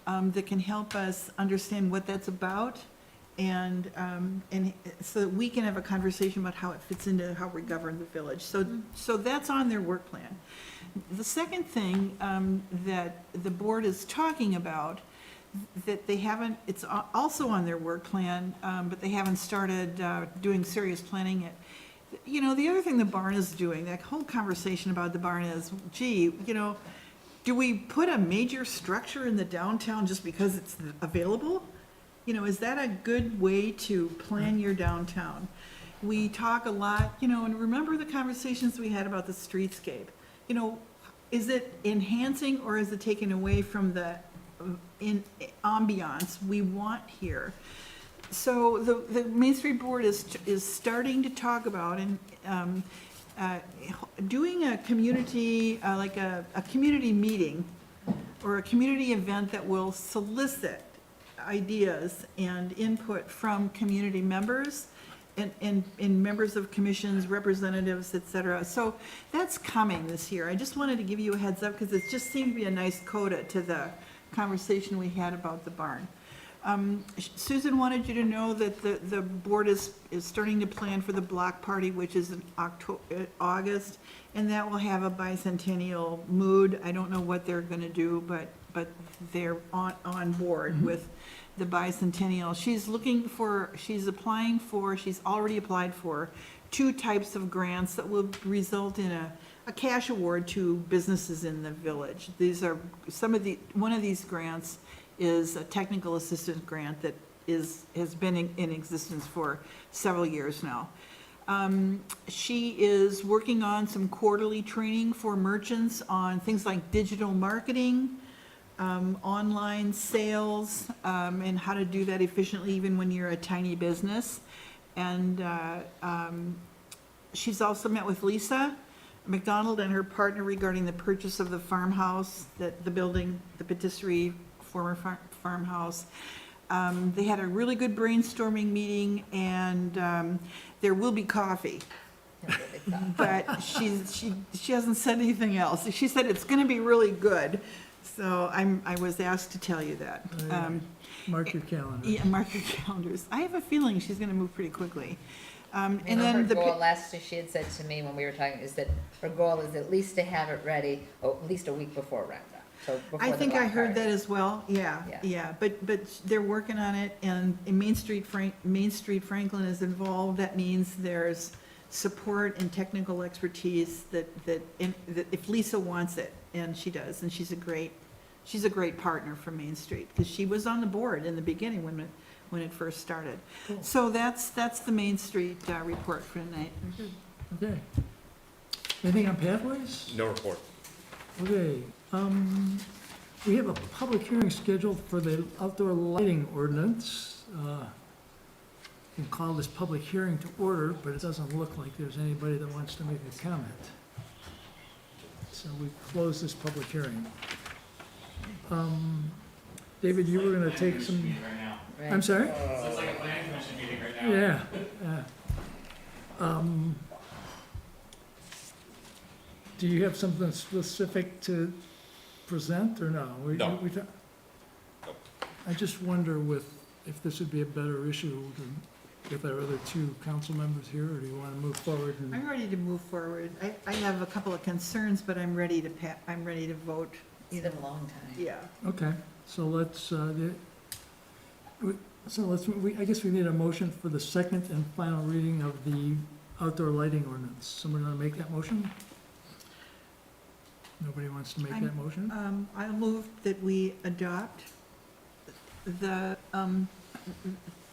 that can help us understand what that's about, and so that we can have a conversation about how it fits into how we govern the village. So that's on their work plan. The second thing that the board is talking about, that they haven't, it's also on their work plan, but they haven't started doing serious planning yet. You know, the other thing the barn is doing, that whole conversation about the barn is, gee, you know, do we put a major structure in the downtown just because it's available? You know, is that a good way to plan your downtown? We talk a lot, you know, and remember the conversations we had about the streetscape. You know, is it enhancing or is it taking away from the ambiance we want here? So the Main Street Board is starting to talk about and doing a community, like a community meeting or a community event that will solicit ideas and input from community members and members of commissions, representatives, et cetera. So that's coming this year. I just wanted to give you a heads up because it just seemed to be a nice coda to the conversation we had about the barn. Susan wanted you to know that the board is starting to plan for the block party, which is in August, and that will have a bicentennial mood. I don't know what they're gonna do, but they're on board with the bicentennial. She's already applied for 2 types of grants that will result in a cash award to businesses in the village. One of these grants is a technical assistance grant that has been in existence for several years now. She is working on some quarterly training for merchants on things like digital marketing, online sales, and how to do that efficiently even when you're a tiny business. And she's also met with Lisa McDonald and her partner regarding the purchase of the farmhouse, the building, the patisserie former farmhouse. They had a really good brainstorming meeting, and there will be coffee. But she hasn't said anything else. She said it's going to be really good. So I was asked to tell you that. Mark your calendar. Yeah, mark your calendars. I have a feeling she's going to move pretty quickly. And You know, then her goal last year, she had said to me when we were talking, is that her goal is at least to have it ready, at least a week before Roundup. So before I the think I block heard party. that as well, yeah. But they're working on it, and Main Street Franklin is involved. That means there's support and technical expertise that if Lisa wants it, and she does, and she's a great partner for Main Street, because she was on the board in the beginning when it first started. So that's the Main Street report for tonight. Okay. Anything on pathways? No report. Okay, we have a public hearing scheduled for the outdoor lighting ordinance. You can call this public hearing to order, but it doesn't look like there's anybody that wants to make a comment. So we close this public hearing. David, you were gonna take some, I'm sorry? Looks like a planning commission meeting right now. Yeah. Do you have something specific to present, or no? No. I just wonder if this would be a better issue with our other 2 council members here, or do you want to move forward? I'm ready to move forward. I have a couple of concerns, but I'm ready to vote. It's been a long time. Yeah. Okay, so I guess we need a motion for the second and final reading of the outdoor lighting ordinance. Someone want to make that motion? Nobody wants to make that motion? I'll move that we adopt the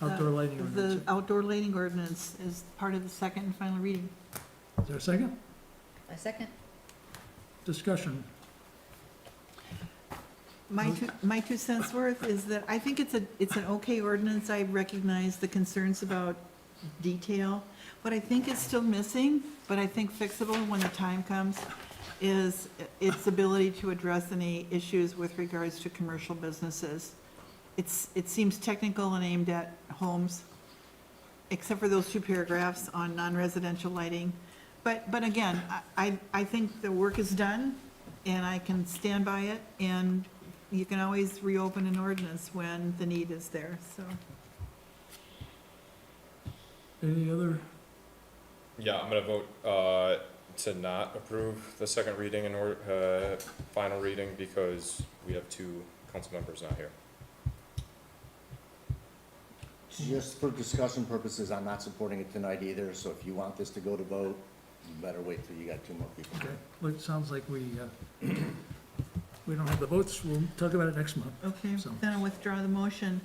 Outdoor lighting ordinance. the outdoor lighting ordinance as part of the second and final reading. Is there a second? I second. Discussion. My two cents worth is that I think it's an okay ordinance. I recognize the concerns about detail. What I think is still missing, but I think fixable when the time comes, is its ability to address any issues with regards to commercial businesses. It seems technical and aimed at homes, except for those two paragraphs on non-residential lighting. But again, I think the work is done, and I can stand by it, and you can always reopen an ordinance when the need is there, so. Any other, Yeah, I'm gonna vote, to not approve the second reading and, final reading because we have two council members not here. Just for discussion purposes, I'm not supporting it tonight either, so if you want this to go to vote, you better wait till you got two more people. okay, well, it sounds like we don't have the votes, we'll talk about it next month. Okay, So- then I'll withdraw the motion.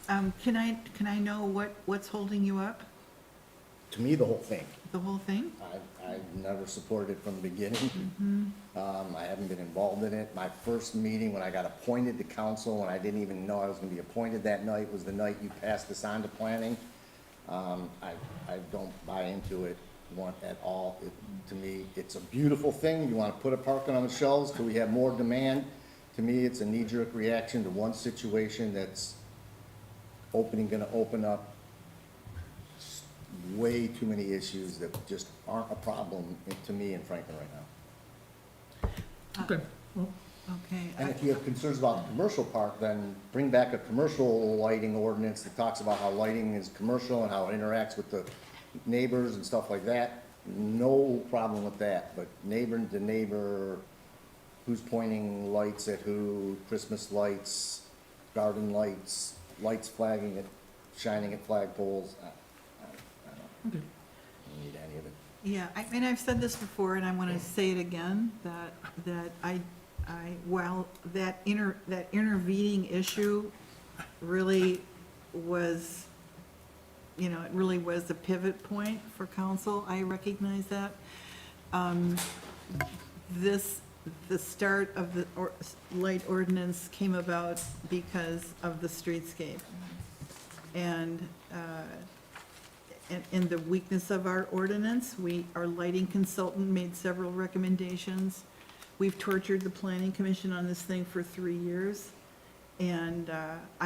Can I know what's holding you up? To me, the whole thing. The whole thing? I've never supported it from the beginning. I haven't been involved in it. My first meeting, when I got appointed to council, when I didn't even know I was gonna be appointed that night, was the night you passed this on to planning. I don't buy into it at all. To me, it's a beautiful thing. You wanna put a parking on the shelves till we have more demand. To me, it's a knee-jerk reaction to one situation that's gonna open up way too many issues that just aren't a problem to me in Franklin right now. Okay, well, Okay. And if you have concerns about the commercial part, then bring back a commercial lighting ordinance that talks about how lighting is commercial and how it interacts with the neighbors and stuff like that. No problem with that, but neighbor to neighbor, who's pointing lights at who, Christmas lights, garden lights, lights flagging at, shining at flagpoles, I don't need any of it. Yeah, and I've said this before, and I want to say it again, that while that intervening issue really was, it really was the pivot point for council, I recognize that. The start of the light ordinance came about because of the streetscape. And the weakness of our ordinance, our lighting consultant made several recommendations. We've tortured the planning commission on this thing for 3 years. And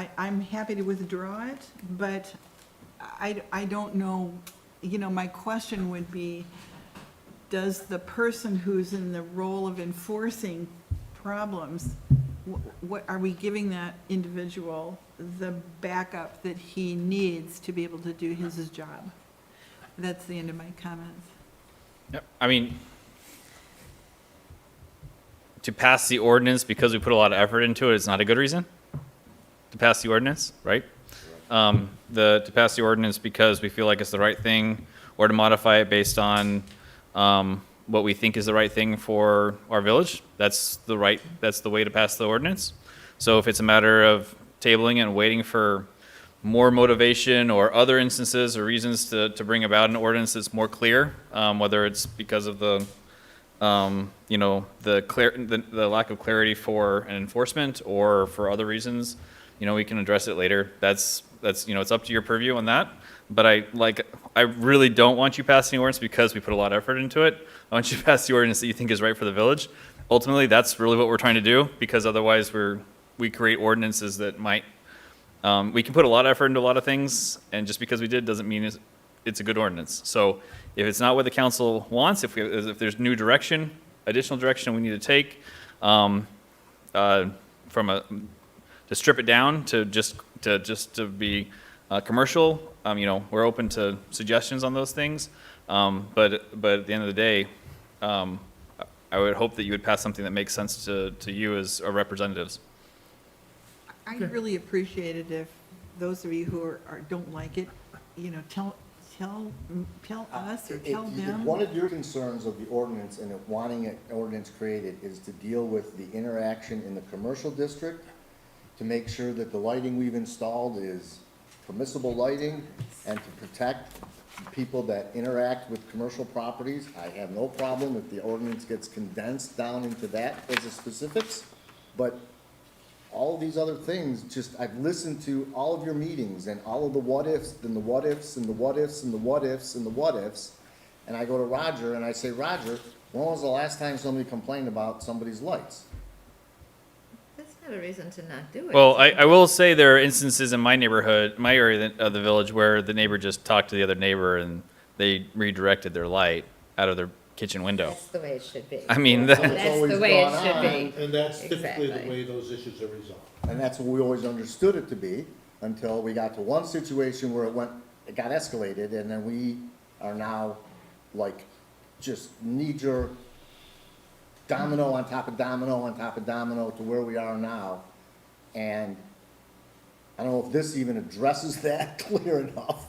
I'm happy to withdraw it, but I don't know, my question would be, does the person who's in the role of enforcing problems, what are we giving that individual the backup that he needs to be able to do his job? That's the end of my comments. Yep. I mean, to pass the ordinance because we put a lot of effort into it is not a good reason to pass the ordinance, right? To pass the ordinance because we feel like it's the right thing, or to modify it based on what we think is the right thing for our village. That's the way to pass the ordinance. So if it's a matter of tabling it and waiting for more motivation or other instances or reasons to bring about an ordinance that's more clear, whether it's because of the lack of clarity for an enforcement or for other reasons, we can address it later. That's it's up to your purview on that. But I really don't want you passing the ordinance because we put a lot of effort into it. I want you to pass the ordinance that you think is right for the village. Ultimately, that's really what we're trying to do, because otherwise we create ordinances that might, we can put a lot of effort into a lot of things, and just because we did doesn't mean it's a good ordinance. So if it's not what the council wants, if there's new direction, additional direction we need to take, to strip it down to just to be commercial, we're open to suggestions on those things. But at the end of the day, I would hope that you would pass something that makes sense to you as our representatives. I'd really appreciate it if those of you who don't like it, tell us or tell If them. one of your concerns of the ordinance and wanting an ordinance created is to deal with the interaction in the commercial district, to make sure that the lighting we've installed is permissible lighting and to protect people that interact with commercial properties, I have no problem if the ordinance gets condensed down into that as a specifics, but all of these other things, just, I've listened to all of your meetings and all of the what ifs, and the what ifs, and the what ifs, and the what ifs, and the what ifs, and I go to Roger and I say, Roger, when was the last time somebody complained about somebody's lights? That's not a reason to not do it. Well, I will say there are instances in my neighborhood, my area of the village, where the neighbor just talked to the other neighbor and they redirected their light out of their kitchen window. That's the way it should be. I mean, That's That's always the way it gone should on, be. And that's typically the Exactly. way those issues are resolved. And that's what we always understood it to be, until we got to one situation where it got escalated, and then we are now like just knee-jerk domino on top of domino on top of domino to where we are now. And I don't know if this even addresses that clear enough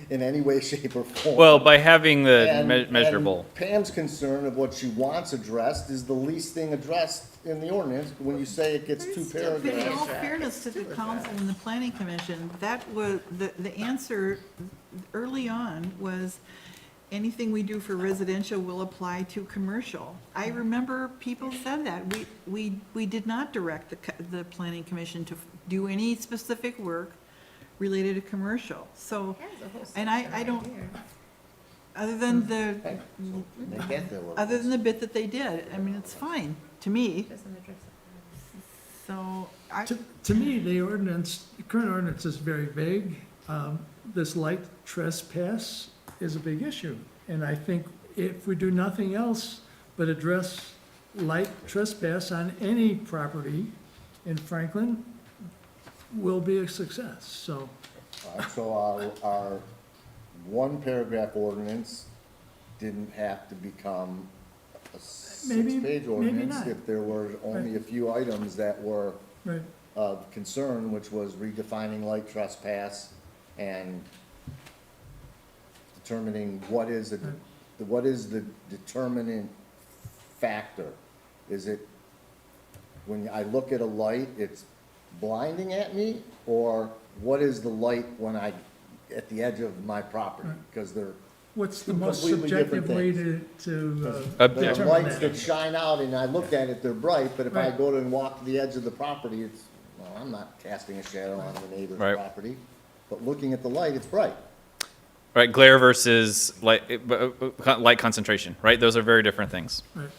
in any way, shape, or form. Well, by having the And measurable. Pam's concern of what she wants addressed is the least thing addressed in the ordinance, when you say it gets two But in paragraphs. all fairness to the council and the planning commission, that was, the answer early on was, anything we do for residential will apply to commercial. I remember people said that. We did not direct the planning commission to do any specific work related to commercial. So, Has a whole and I section don't, right here. other than the, Make that their other than the bit that they did, I mean, it's fine to me. Doesn't address it. So, I, To me, the ordinance, the current ordinance is very vague. This light trespass is a big issue. And I think if we do nothing else but address light trespass on any property in Franklin, will be a success, so. So our one paragraph ordinance didn't have to become a Maybe- six-page maybe ordinance not. if there were only a few items that were Right. of concern, which was redefining light trespass and determining what is the determinant factor? Is it, when I look at a light, it's blinding at me, or what is the light when at the edge of my property? Because they're What's the Two most completely subjective different way things. to there are determine lights that? that shine out, and I look at it, they're bright, but if I Right. go to and walk to the edge of the property, it's, well, I'm not casting a shadow on the neighbor's Right. property, but looking at the light, it's bright. Right, glare versus light concentration, right? Those are very different things. Right.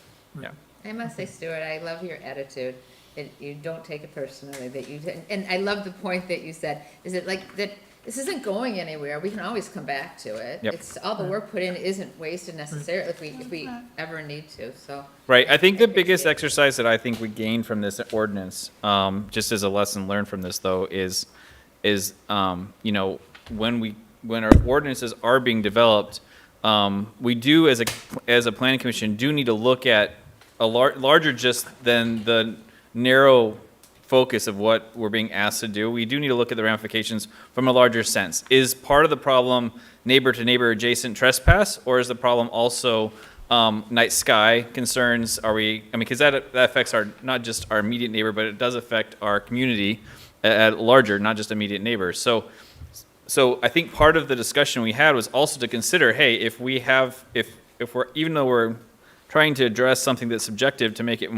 Yeah. I must say, Stuart, I love your attitude, that you don't take it personally, that you, and I love the point that you said, is it like, that this isn't going anywhere, we can always come back to it. Yep. It's, all the work put in isn't wasted necessarily, if we ever need to, so. Right, I think the appreciate biggest it. exercise that I think we gained from this ordinance, just as a lesson learned from this though, is, you know, when our ordinances are being developed, we do as a planning commission do need to look at a larger just than the narrow focus of what we're being asked to do. We do need to look at the ramifications from a larger sense. Is part of the problem neighbor to neighbor adjacent trespass, or is the problem also night sky concerns? Because that affects not just our immediate neighbor, but it does affect our community at larger, not just immediate neighbors. So I think part of the discussion we had was also to consider, hey, if we're, even though we're trying to address something that's subjective to make it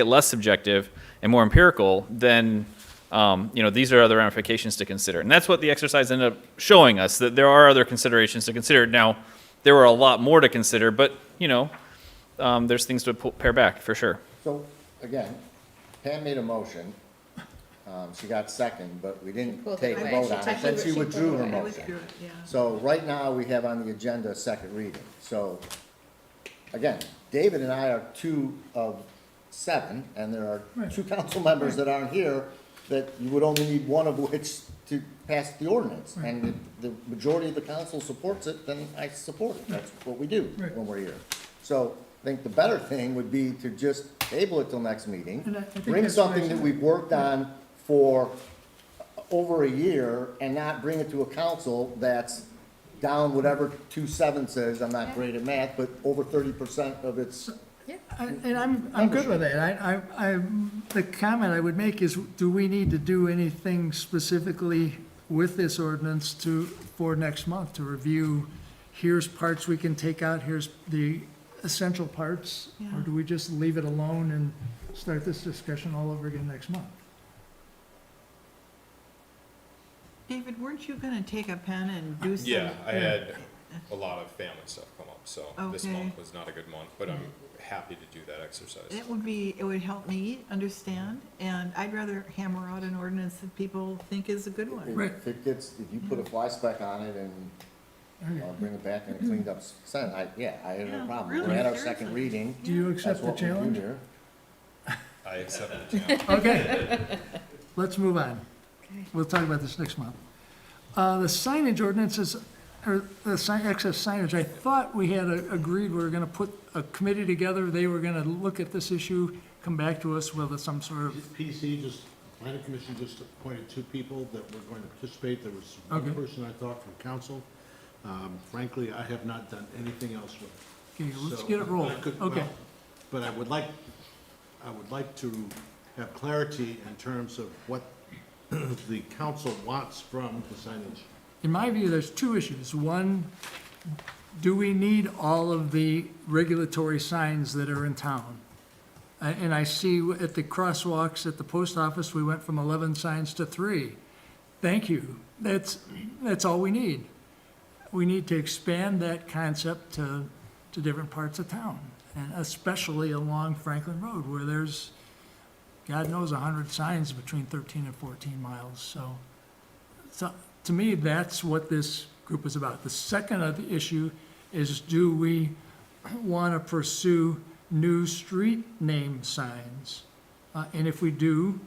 less subjective and more empirical, then, you know, these are other ramifications to consider. And that's what the exercise ended up showing us, that there are other considerations to consider. Now, there were a lot more to consider, but, you know, there's things to pare back, for sure. So, again, Pam made a motion, she got second, but we didn't Pulled it take a away. vote She on took it, then it- she she withdrew pulled her it away. motion. yeah. So right now, we have on the agenda a second reading. So, again, David and I are 2 of 7, and there are Right. 2 council members that aren't here, that you would only need one of which to pass the ordinance. And if the majority of the council supports it, then I support it. That's what we do Right. when we're here. So I think the better thing would be to just table it till next meeting. And I think Bring that's what I something that said. we've worked on for over a year and not bring it to a council that's down whatever 2/7 says, I'm not great at math, but over 30% of its, And I'm good with that. The comment I would make is, do we need to do anything specifically with this ordinance for next month to review, here's parts we can take out, here's the essential parts? Or do we just leave it alone and start this discussion all over again next month? David, weren't you gonna take a pen and do some? Yeah, I had a lot of family stuff come up, so this Okay. month was not a good month, but I'm happy to do that exercise. It would help me understand, and I'd rather hammer out an ordinance that people think is a good one. Right. If you put a fly speck on it and bring it back and cleaned up sign, I have Yeah, no problem. really, We're at our seriously. second reading. Do you That's accept the what we do challenge? here. I accept the challenge. Okay, let's move on. We'll talk about this next month. The signage ordinances, or the excess signage, I thought we had agreed we were gonna put a committee together, they were gonna look at this issue, come back to us with some sort of, PC just, planning commission just appointed 2 people that were going to participate. There was one Okay. person I thought from council. Frankly, I have not done anything else with it. okay, let's So, get it but rolling. I could- Okay, well, But I would like to have clarity in terms of what the council wants from the signage. in my view, there's 2 issues. One, do we need all of the regulatory signs that are in town? And I see at the crosswalks at the post office, we went from 11 signs to 3. Thank you. That's all we need. We need to expand that concept to different parts of town, and especially along Franklin Road, where there's, God knows, 100 signs between 13 and 14 miles. So to me, that's what this group is about. The second of the issue is, do we want to pursue new street name signs? And if we do,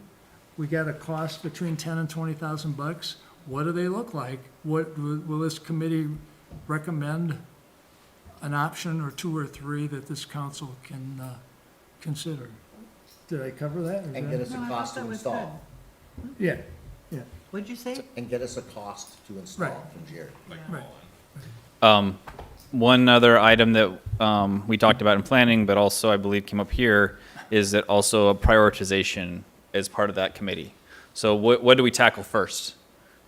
we got a cost between 10 and 20,000 bucks. What do they look like? What will this committee recommend an option or 2 or 3 that this council can consider? Did I cover that? Or And did get us No, a I cost thought to that was install. Yeah, yeah, What'd you say? And get us a cost to install Right. from Jerry. right. One other item that we talked about in planning, but also I believe came up here, is that also a prioritization as part of that committee. So what do we tackle first?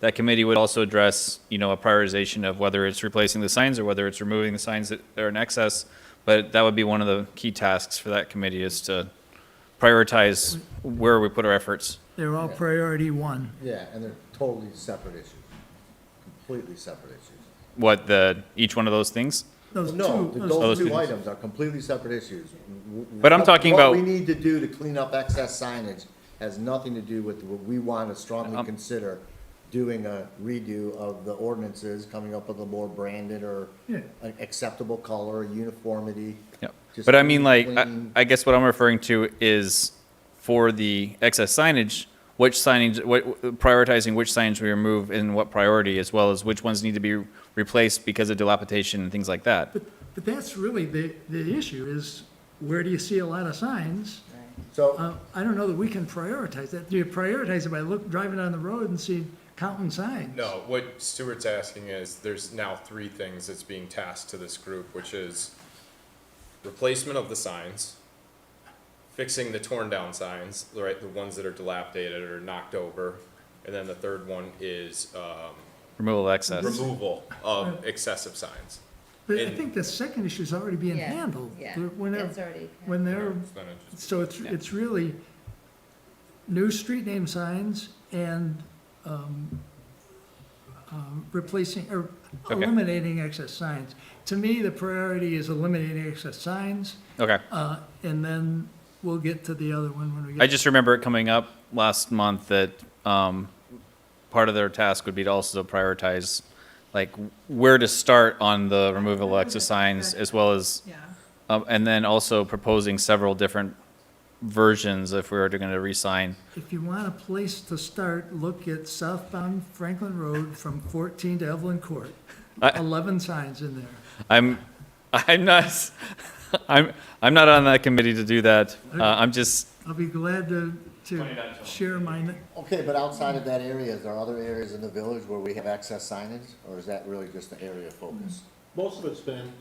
That committee would also address, a prioritization of whether it's replacing the signs or whether it's removing the signs that are in excess. But that would be one of the key tasks for that committee, is to prioritize where we put our efforts. They're all priority 1. Yeah, and they're totally separate issues, completely separate issues. Each one of those things? Those No, 2, those two two items are completely separate issues. But I'm talking about- What we need to do to clean up excess signage has nothing to do with what we want to strongly consider doing a redo of the ordinances, coming up with a more branded or Yeah. an acceptable color, uniformity. Yeah, Just but I mean, like, clean. I guess what I'm referring to is for the excess signage, prioritizing which signage we remove in what priority, as well as which ones need to be replaced because of dilapidation and things like that. But that's really the issue, is where do you see a lot of signs? So, I don't know that we can prioritize that. Do you prioritize it by driving on the road and counting signs? No, what Stuart's asking is, there's now 3 things that's being tasked to this group, which is replacement of the signs, fixing the torn down signs, right, the ones that are dilapidated or knocked over, and then the third one is Removal of excess. removal of excessive signs. But I think the second issue is already being Yeah, handled. yeah, Whenever- it's already- When they're, It's so it's really new street name signs and replacing, or Okay. eliminating excess signs. To me, the priority is eliminating excess signs, Okay. and then we'll get to the other one when we get. I just remember it coming up last month that part of their task would be to also prioritize, like, where to start on the removal of excess signs, as well as, Yeah. and then also proposing several different versions if we were going to re-sign. If you want a place to start, look at southbound Franklin Road from 14 to Evelyn Court. 11 signs in there. I'm not, I'm not on that committee to do that. I'm just, I'll be glad to share mine. okay, but outside of that area, is there other areas in the village where we have excess signage, or is that really just the area of focus? Most of it's been.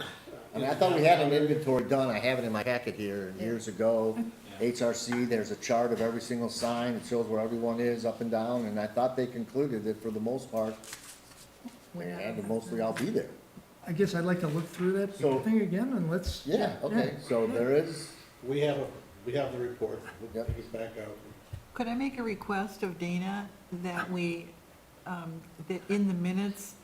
I mean, I thought we had an inventory done, I have it in my packet here years ago, HRC, there's a chart of every single sign, it shows where everyone is up and down, and I thought they concluded that for the most part, and mostly I'll be there. I guess I'd like to look through that So- thing again and let's. Yeah, okay, so there is, We have the report, we'll Yep. take it back out. Could I make a request of Dana that we, that in the minutes,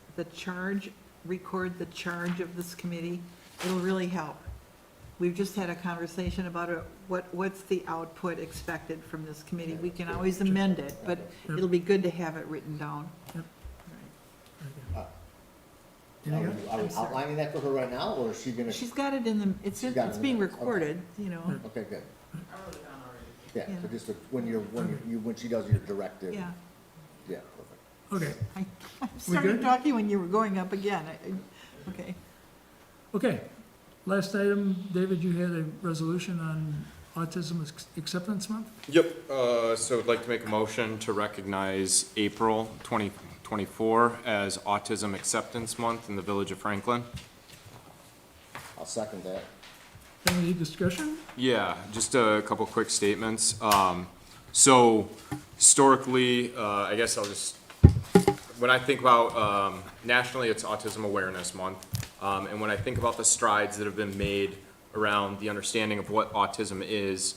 record the charge of this committee? It'll really help. We've just had a conversation about it, what's the output expected from this committee? We can always amend it, but it'll be good to have it written down. Anything else? are we outlining that for her right now, or is she gonna? She's got it in the, it's She's got it it's in being the minutes, okay. recorded, you know, Okay, good. Yeah, Yeah. so just when she does your directive. yeah. Yeah, perfect. Okay, I started good? talking when you were going up again. Okay. okay. Last item, David, you had a resolution on Autism Acceptance Month? Yep, so I'd like to make a motion to recognize April 2024 as Autism Acceptance Month in the Village of Franklin. I'll second that. Any discussion? Yeah, just a couple quick statements. So historically, I guess I'll just, when I think about, nationally, it's Autism Awareness Month. And when I think about the strides that have been made around the understanding of what autism is,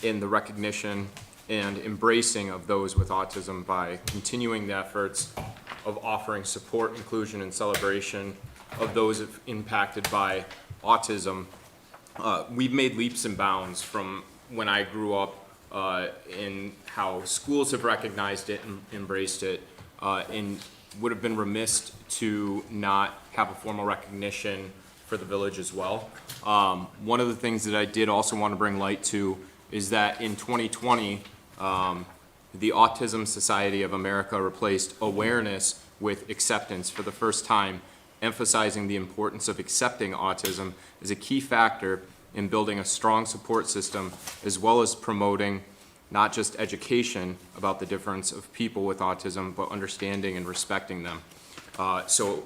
in the recognition and embracing of those with autism by continuing the efforts of offering support, inclusion, and celebration of those impacted by autism, we've made leaps and bounds from when I grew up in how schools have recognized it and embraced it, and would have been remiss to not have a formal recognition for the village as well. One of the things that I did also want to bring light to is that in 2020, the Autism Society of America replaced awareness with acceptance for the first time, emphasizing the importance of accepting autism as a key factor in building a strong support system, as well as promoting not just education about the difference of people with autism, but understanding and respecting them. So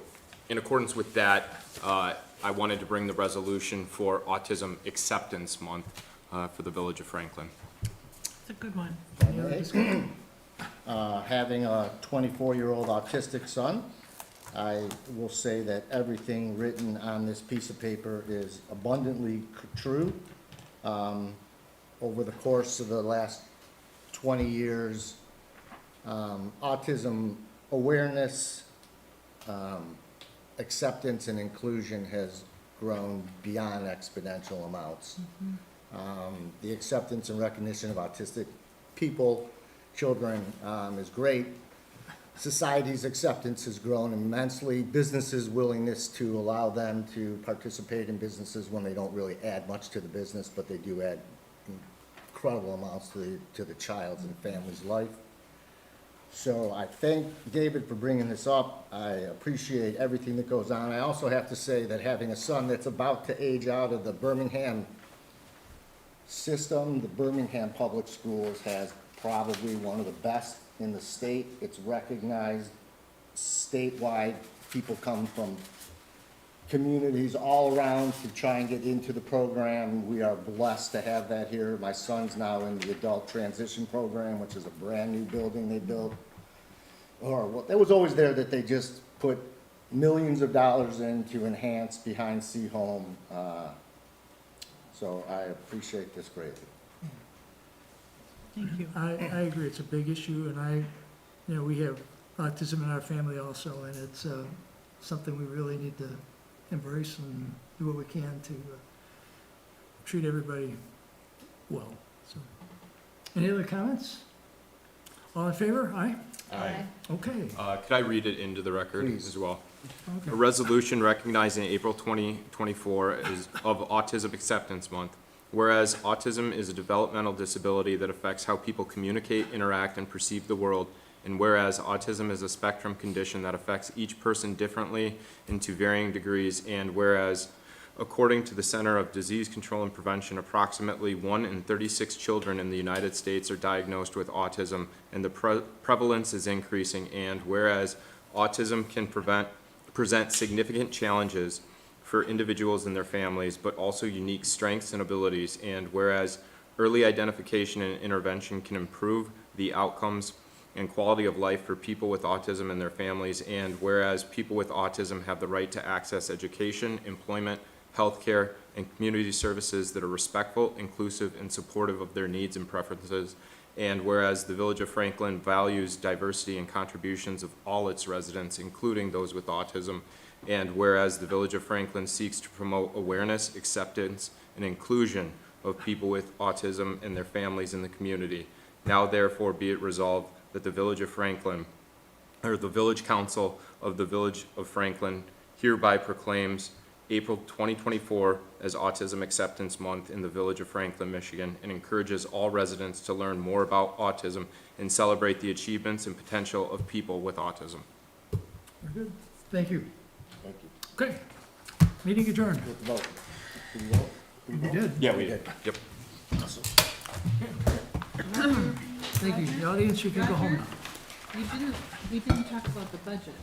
in accordance with that, I wanted to bring the resolution for Autism Acceptance Month for the Village of Franklin. It's a good one. Any other discussion? Having a 24-year-old autistic son, I will say that everything written on this piece of paper is abundantly true. Over the course of the last 20 years, autism awareness, acceptance, and inclusion has grown beyond exponential amounts. The acceptance and recognition of autistic people, children, is great. Society's acceptance has grown immensely. Businesses' willingness to allow them to participate in businesses when they don't really add much to the business, but they do add incredible amounts to the child's and family's life. So I thank David for bringing this up. I appreciate everything that goes on. I also have to say that having a son that's about to age out of the Birmingham system, the Birmingham Public Schools has probably one of the best in the state. It's recognized statewide. People come from communities all around to try and get into the program. We are blessed to have that here. My son's now in the adult transition program, which is a brand-new building they built. Or, well, it was always there that they just put millions of dollars in to enhance behind C-Home. So I appreciate this greatly. Thank you. I agree, it's a big issue, and we have autism in our family also, and it's something we really need to embrace and do what we can to treat everybody well, so. Any other comments? All in favor? Aye? Aye. Okay. Could I read it into the record Please. as well? Okay. A resolution recognizing April 2024 of Autism Acceptance Month. Whereas autism is a developmental disability that affects how people communicate, interact, and perceive the world, and whereas autism is a spectrum condition that affects each person differently and to varying degrees, and whereas, according to the Center of Disease Control and Prevention, approximately 1 in 36 children in the United States are diagnosed with autism, and the prevalence is increasing, and whereas autism can present significant challenges for individuals and their families, but also unique strengths and abilities, and whereas Early identification and intervention can improve the outcomes and quality of life for people with autism and their families, and whereas people with autism have the right to access education, employment, healthcare, and community services that are respectful, inclusive, and supportive of their needs and preferences, and whereas the Village of Franklin values diversity and contributions of all its residents, including those with autism, and whereas the Village of Franklin seeks to promote awareness, acceptance, and inclusion of people with autism and their families in the community. Now therefore be it resolved that the Village of Franklin, or the Village Council of the Village of Franklin hereby proclaims April 2024 as Autism Acceptance Month in the Village of Franklin, Michigan, and encourages all residents to learn more about autism and celebrate the achievements and potential of people with autism. Very good. Thank you. Thank you. Okay. Meeting adjourned. Vote. Did we vote? We did. Yeah, we did. Yep. Thank you. The audience, you can go home now. We didn't talk about the budget.